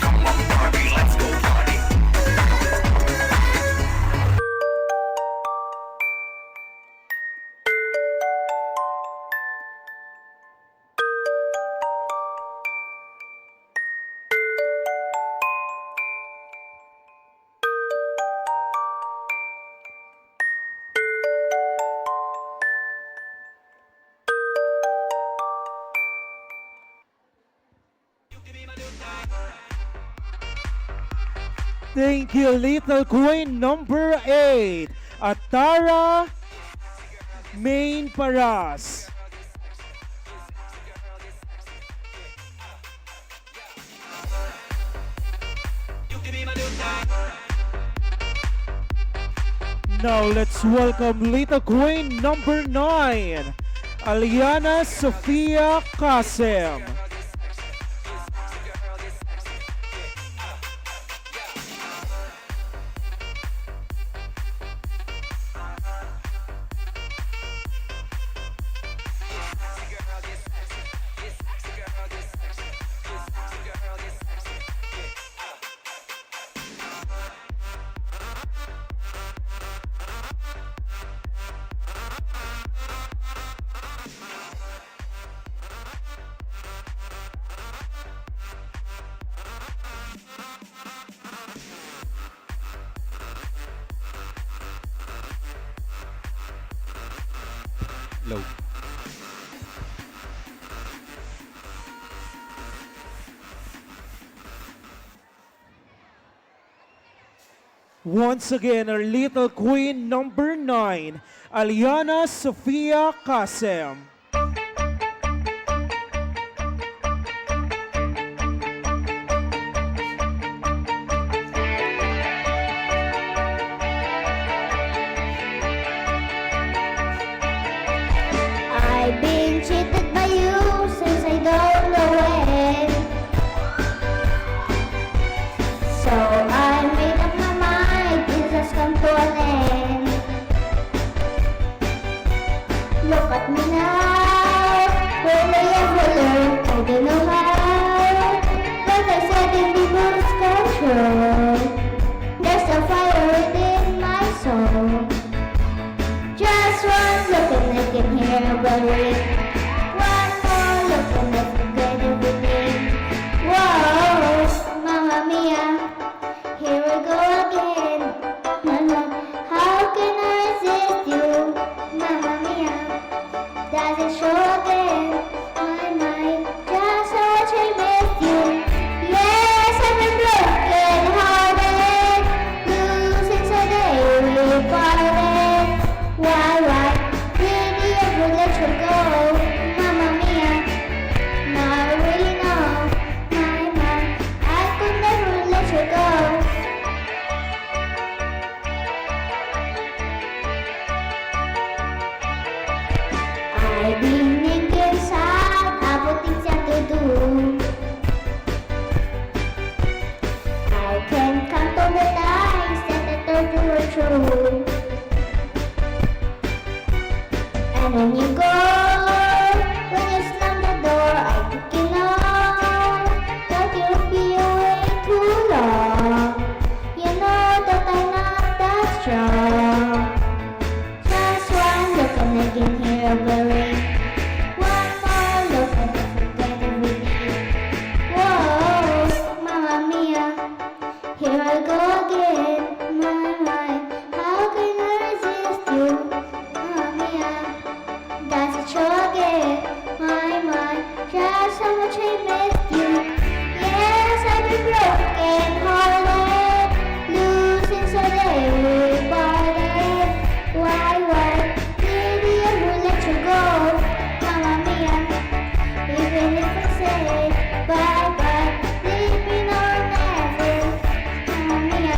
Come on, Barbie, let's go party. Thank you, Little Queen number 8, Atara Main Paras. Now let's welcome Little Queen number 9, Aliana Sofia Kasem. Low. Once again, our Little Queen number 9, Aliana Sofia Kasem. I've been cheated by you since I don't know when. So I made up my mind, this has come to an end. Look at me now, will I ever learn? I don't know how, but I said in the most control. There's a fire within my soul. Just one look and I can hear a bell ring. One more look and I forget everything. Whoa, Mamma Mia, here we go again. Mama, how can I resist you? Mamma Mia, does it show again? My mind, just how much I miss you. Yes, I've been broken hearted, losing so daily parted. Why, did he ever let you go? Mamma Mia, now I really know. My, I could never let you go. I've been thinking sad about things I have to do. I can't count all the times that I thought you were true. And when you go, when you slam the door, I think you know that you'll be away too long. You know that I'm not that strong. Just one look and I can hear a blaring. One more look and I forget everything. Whoa, Mamma Mia, here I go again. My, how can I resist you? Mamma Mia, that's a show again. My, just how much I missed you. Yes, I've been broken hearted, losing so they parted. Why did you ever let you go? Mamma Mia, even if I say bye, leave me no never. Mamma Mia,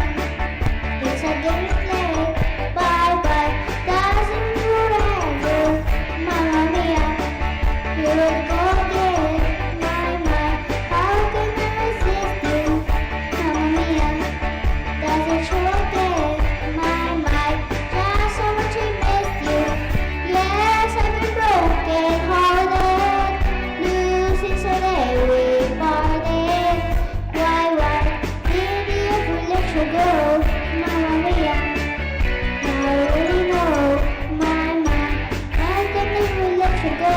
it's a game we play. Bye, doesn't forever. Mamma Mia, here we go again. My, how can I resist you? Mamma Mia, that's a show again. My, just how much I missed you. Yes, I've been broken hearted, losing so they we parted. Why did you ever let you go? Mamma Mia, now I really know. My, I can never let you go.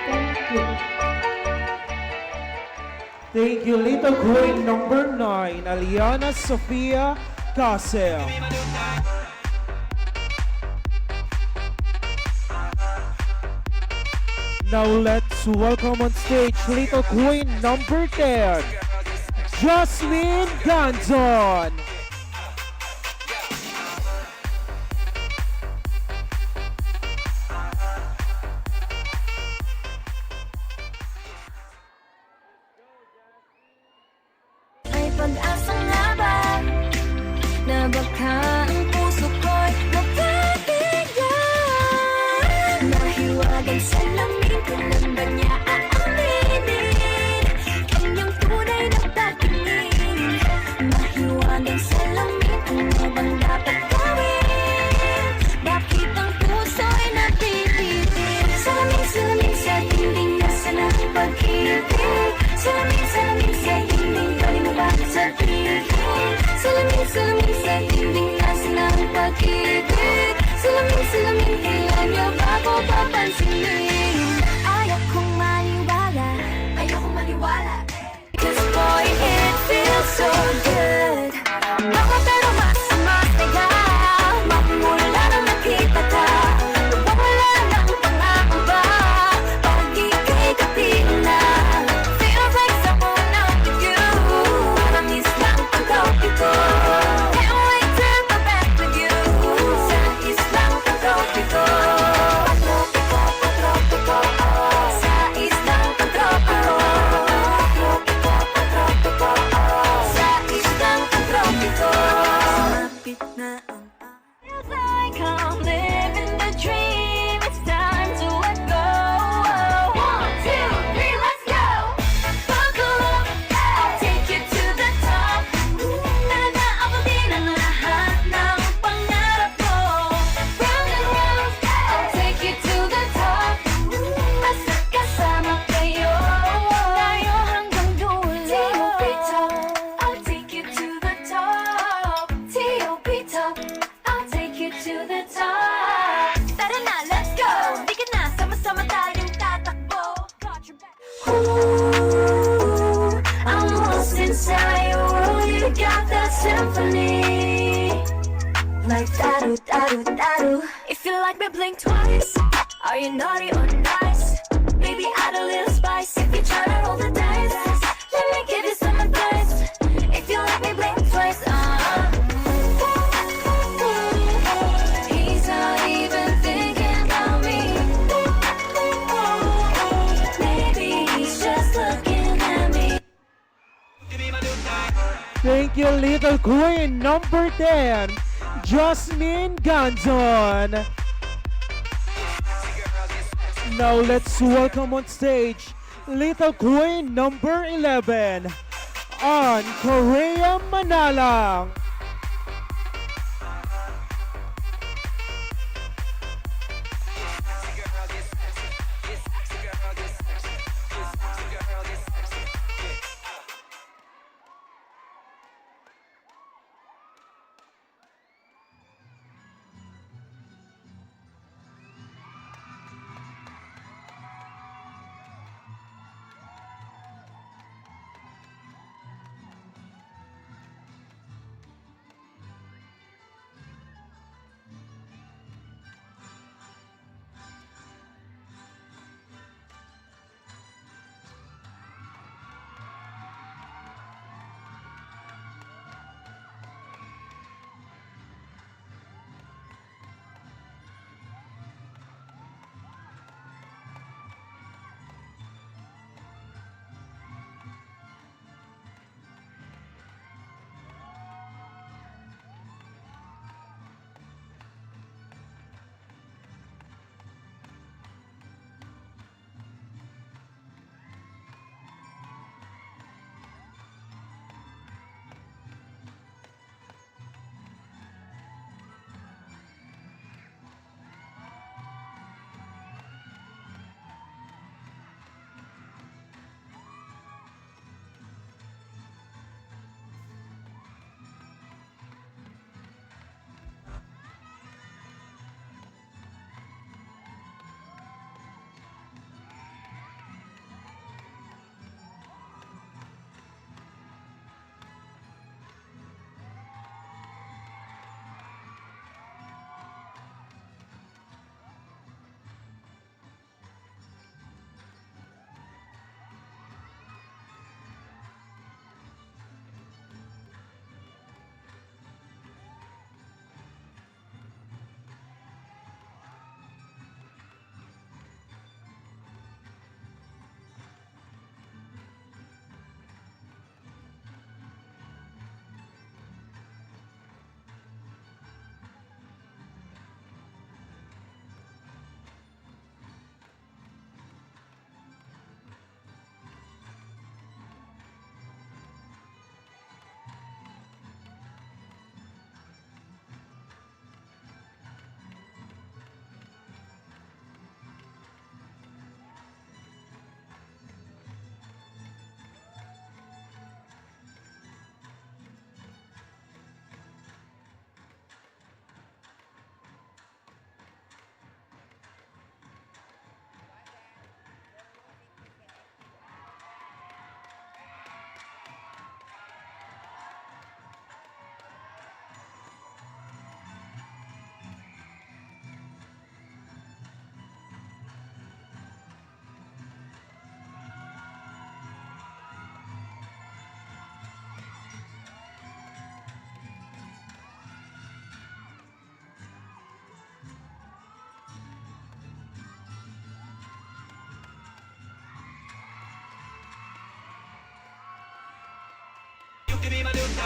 Thank you. Thank you, Little Queen number 9, Aliana Sofia Casel. Now let's welcome on stage Little Queen number 10, Jocelyn Ganzon. May pag-asa nga ba na baka ang puso ko'y mapapigyan? Nahiwagang salamin ko lang ba niya aaminin? Kanyang tunay na pagtingin. Mahiwagang salamin, ano bang dapat gawin? Bakit ang puso'y napipitin? Salamin sa dinding nasa ng pag-ibig. Salamin sa dinding, galing mo ba sa tingin? Salamin sa dinding nasa ng pag-ibig. Salamin, kailan niyo ba ako papansinin? Ayaw kong maniwala, because boy, it feels so good. Baka pero masama sa'yo, magmula nang nakita ka. Nawawala ng pangangamba, pag ika'y kapiling na. Feels like someone else with you. Parang islang pag-topi ko. Can't wait to go back with you. Sa islang pag-topi ko. Pag-tropi ko, sa islang pag-tropi ko. Sa islang pag-tropi ko. Sumapit na ang feels like I'm living the dream. It's time to let go. 1, 2, 3, let's go. Buckle up, I'll take you to the top. Tara ako din ang lahat ng pangarap mo. Round and round, I'll take you to the top. Basta kasama kayo, tayo hanggang dulo. T.O.P. top, I'll take you to the top. T.O.P. top, I'll take you to the top. Tara na, let's go. Di ka na, sama-sama tayong tatakbo. Got your back. Ooh, I'm lost inside your world. You got that symphony. Like da-do. If you like me, blink twice. Are you naughty or nice? Baby, add a little spice. If you're trying to roll the dice, let me give you some advice. If you like me, blink twice. He's not even thinking about me. Maybe he's just looking at me. Thank you, Little Queen number 10, Jasmine Ganzon. Now let's welcome on stage Little Queen number 11, on Korea Manalang.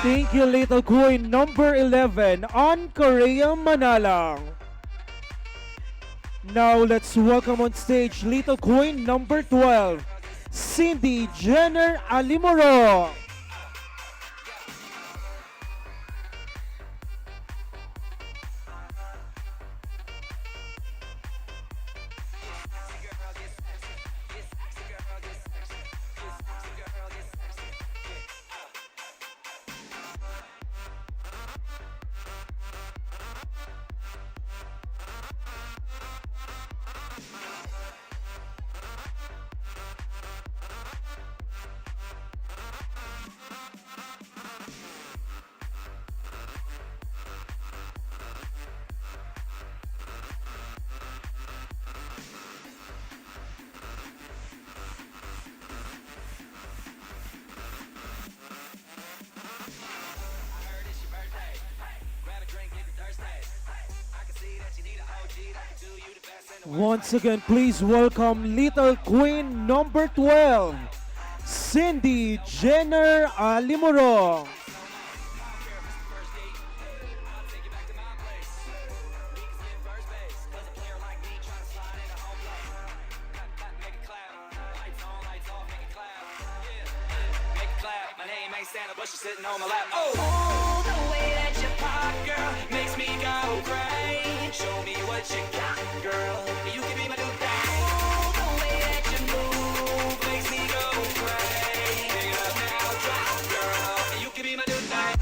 Thank you, Little Queen number 11 on Korea Manalang. Now let's welcome on stage Little Queen number 12, Cindy Jenner Alimoro. Once again, please welcome Little Queen number 12, Cindy Jenner Alimoro. Santa, but she's sitting on my lap. Oh, the way that you pop, girl, makes me go crazy. Show me what you got, girl. You can be my new thing. Oh, the way that you move makes me go crazy. Pick it up now, drop, girl. You can be my new thing.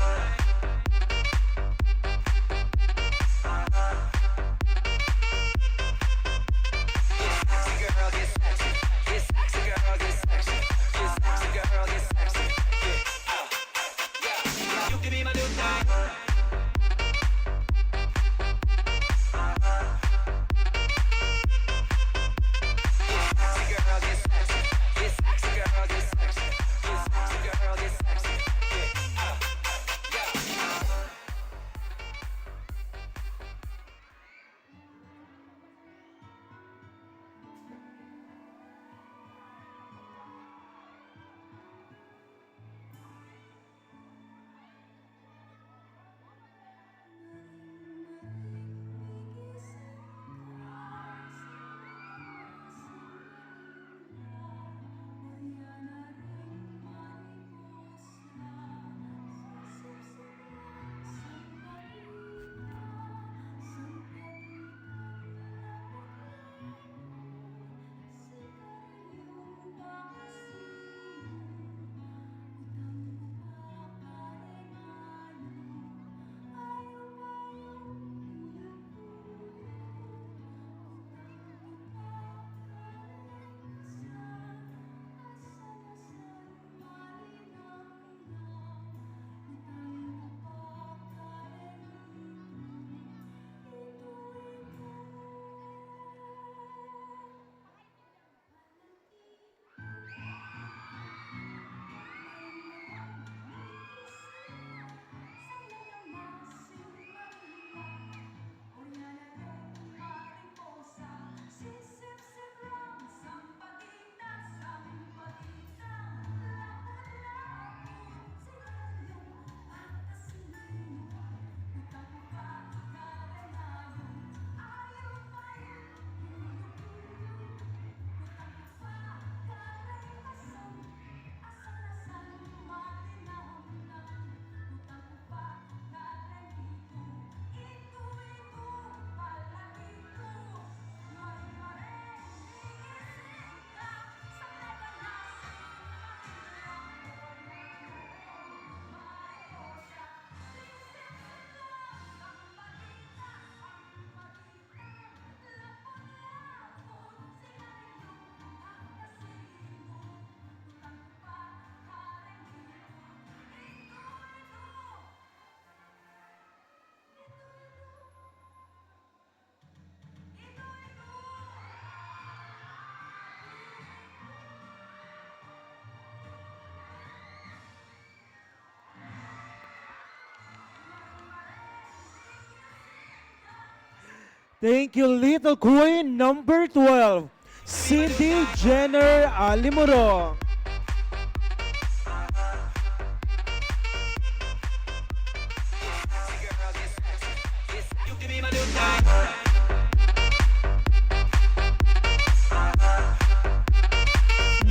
Thank you, Little Queen number 12, Cindy Jenner Alimuro.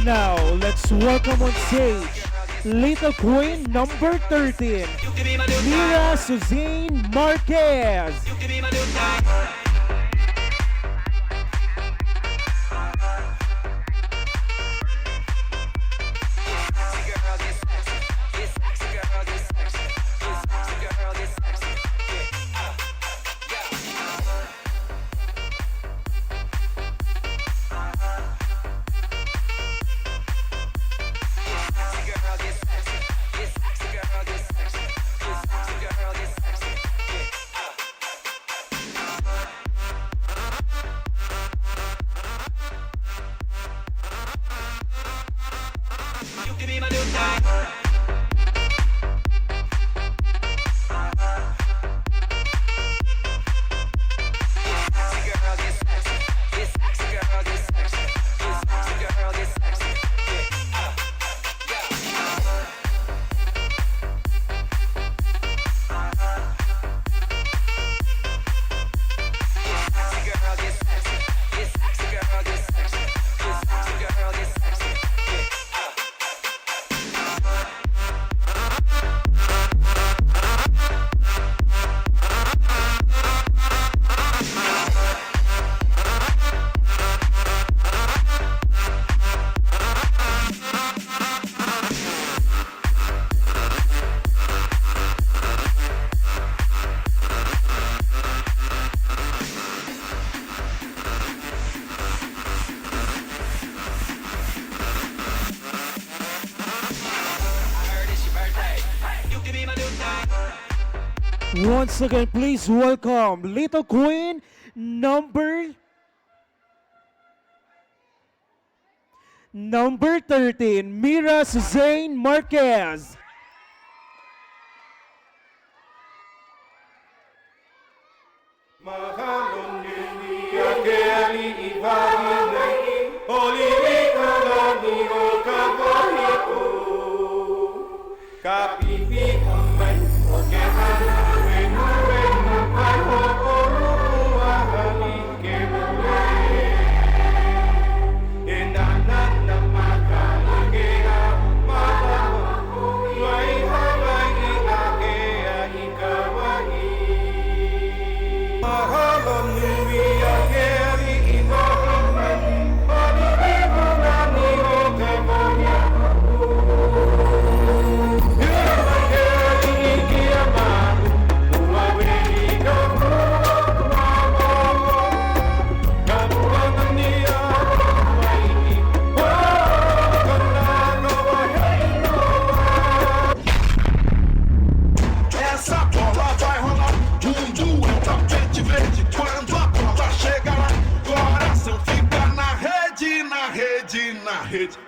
Now, let's welcome on stage Little Queen number 13, Mira Suzanne Marquez. Once again, please welcome Little Queen number 13, Mira Suzanne Marquez.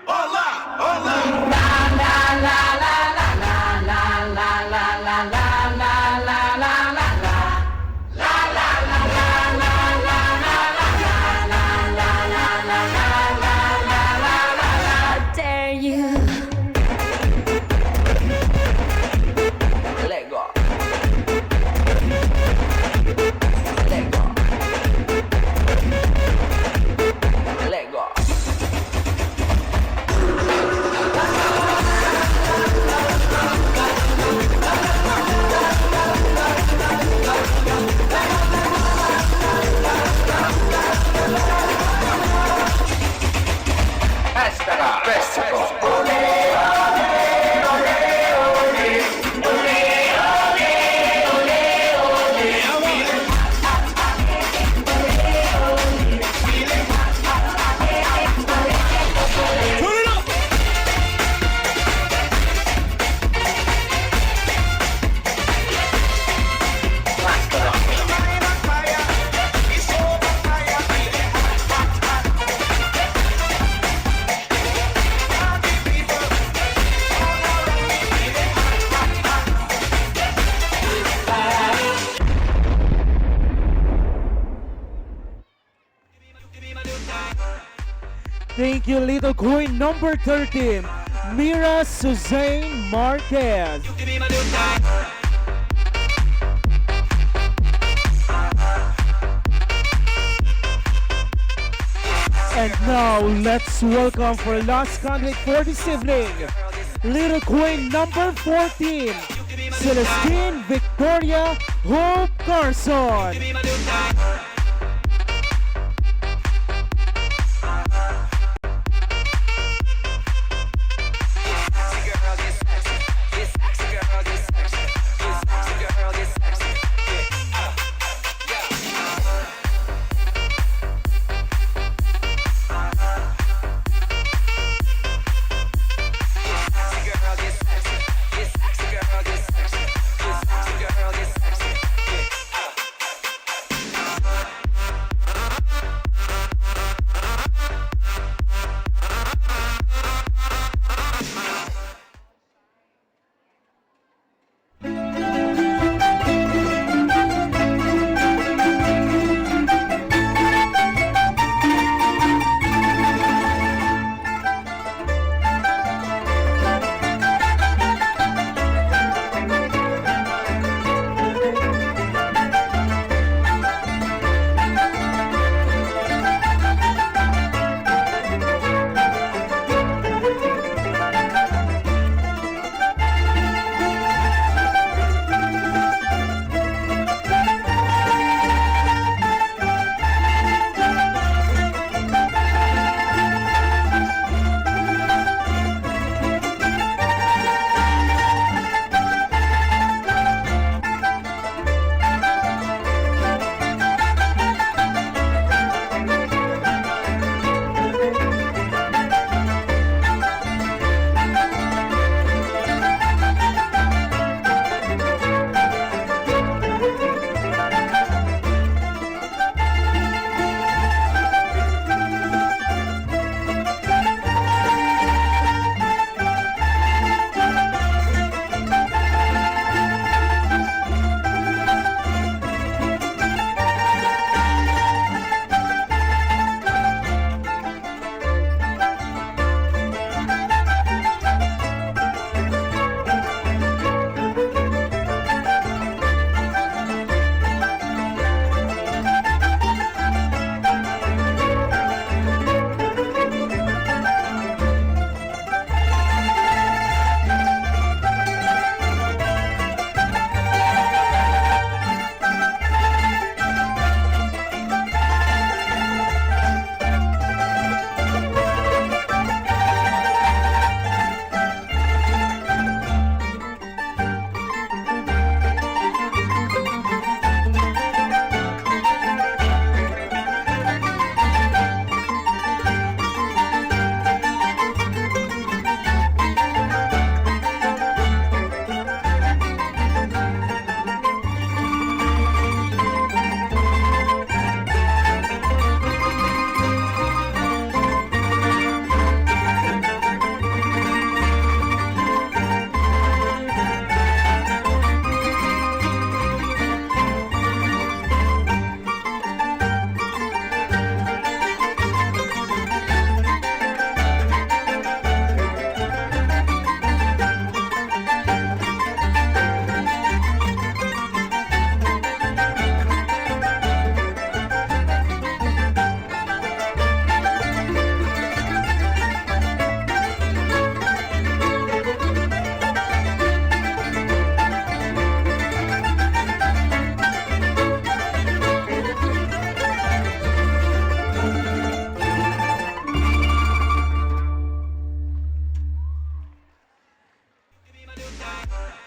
Olá, olá! La la la la la la la la la la la la la la la. Thank you, Little Queen number 13, Mira Suzanne Marquez. And now, let's welcome for last candidate for this evening, Little Queen number 14, Celestine Victoria Hope Carson.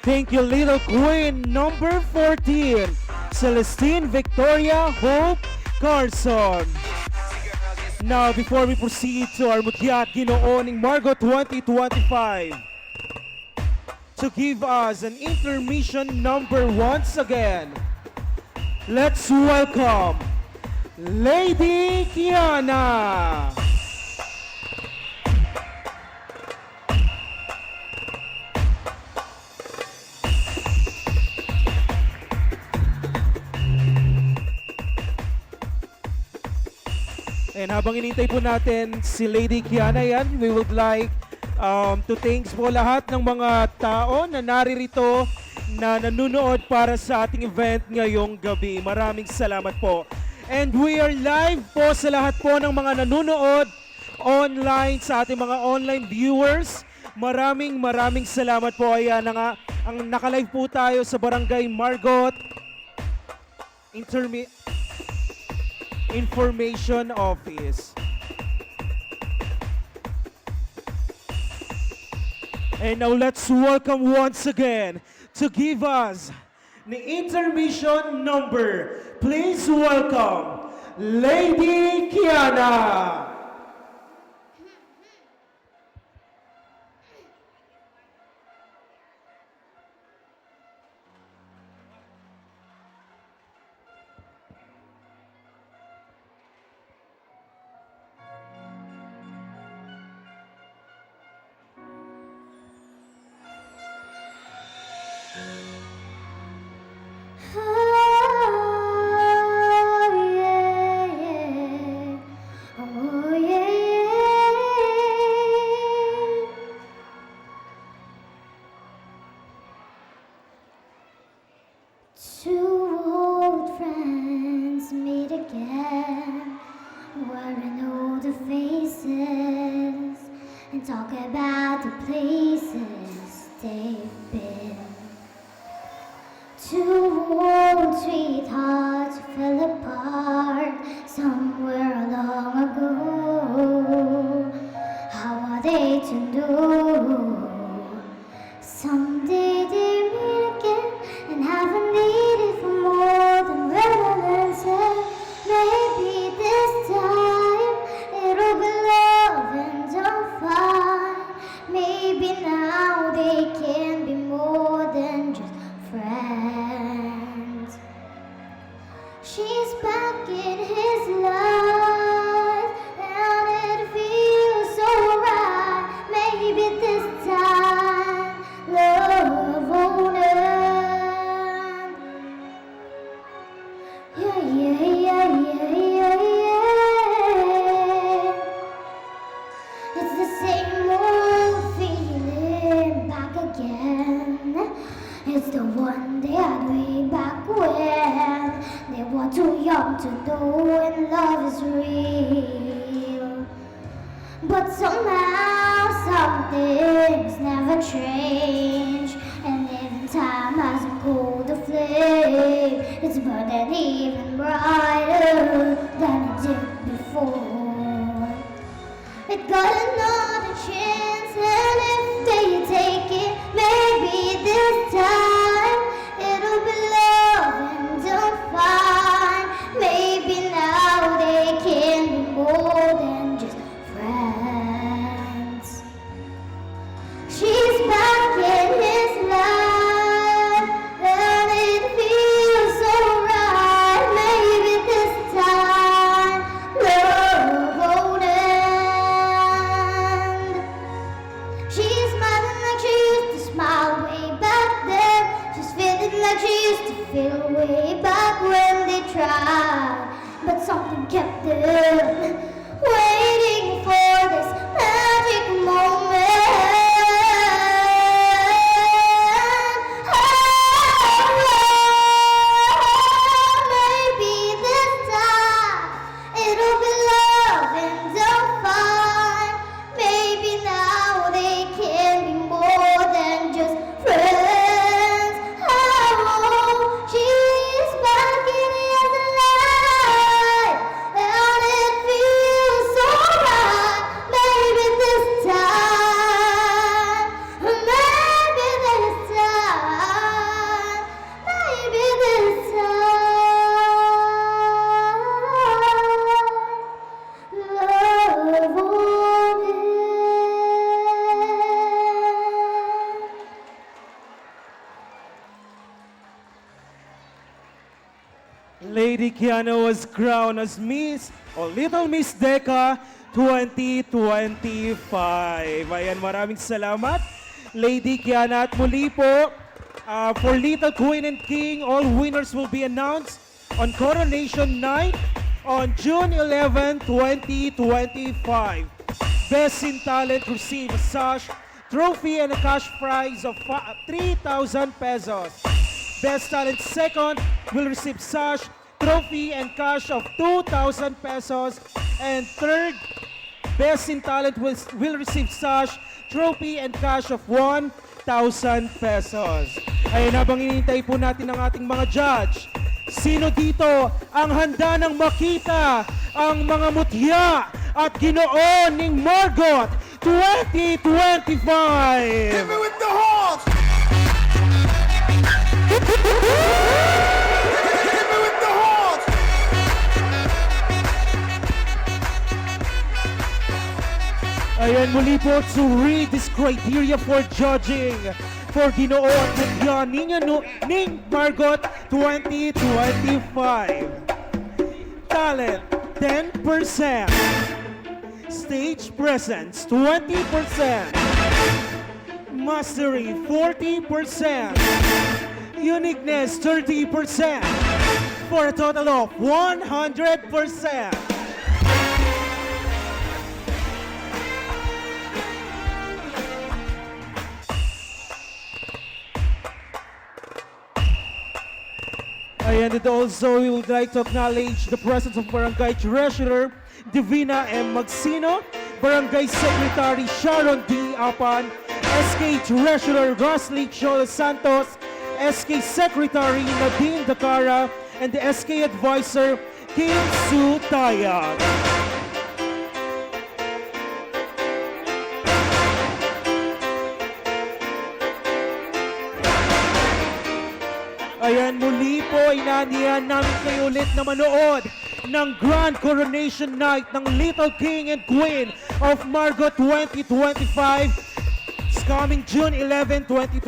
Thank you, Little Queen number 14, Celestine Victoria Hope Carson. Now, before we proceed to our Mutya at Ginoo ning Margot 2025, to give us an intermission number once again, let's welcome Lady Kiana. And habang inintay po natin si Lady Kiana yan, we would like to thanks po lahat ng mga tao na naririto na nanunood para sa ating event ngayong gabi. Maraming salamat po. And we are live po sa lahat po ng mga nanunood online, sa ating mga online viewers. Maraming salamat po. Ayan na nga, ang nakalive po tayo sa Barangay Margot Information Office. And now let's welcome once again to give us the intermission number. Please welcome Lady Kiana. Two old friends meet again, wearing older faces, and talk about the places they've been. Two old sweethearts fell apart somewhere long ago. How are they to know? Someday they meet again and haven't needed for more than reminiscence. Maybe this time it'll be love and I'm fine. Maybe now they can be more than just friends. She's back in his life and it feels so right. Maybe this time love won't end. Yeah. It's the same old feeling back again. It's the one they had way back when they were too young to know when love is real. But somehow some things never change, and even time hasn't cooled the flame. It's burning even brighter than it did before. It got another chance, and if they take it, maybe this time it'll be love and I'm fine. Maybe now they can be more than just friends. She's back in his life, and it feels so right. Maybe this time love won't end. She's smiling like she used to smile way back then. She's feeling like she used to feel way back when they tried. But something kept them waiting for this magic moment. Maybe this time it'll be love and I'm fine. Maybe now they can be more than just friends. Oh, she's back in his life, and it feels Lady Kiana was crowned as Miss o Little Miss Deca 2025. Ayan, maraming salamat, Lady Kiana. At muli po, for Little Queen and King, all winners will be announced on Coronation Night on June 11, 2025. Best in Talent receive a sash, trophy, and a cash prize of 3,000 pesos. Best Talent second will receive sash, trophy, and cash of 2,000 pesos. And third, Best in Talent will receive sash, trophy, and cash of 1,000 pesos. Ayun, habang inintay po natin ang ating mga judge, sino dito ang handa ng makita ang mga mutya at Ginoo ning Margot 2025? Hit me with the horns! Hit me with the horns! Ayan, muli po to read this criteria for judging for Ginoo at Mutya ning Margot 2025. Talent, 10%. Stage presence, 20%. Mastery, 40%. Uniqueness, 30%. For a total of 100%. And also, we would like to acknowledge the presence of Barangay Treasurer Divina M. Magsino, Barangay Secretary Sharon D. Apan, SK Treasurer Rosley Cholo Santos, SK Secretary Nadine Dakara, and the SK Advisor Kim Su Tayag. Ayan, muli po, inanihan namin kayo ulit na manood ng Grand Coronation Night ng Little King and Queen of Margot 2025. It's coming June 11, 2025.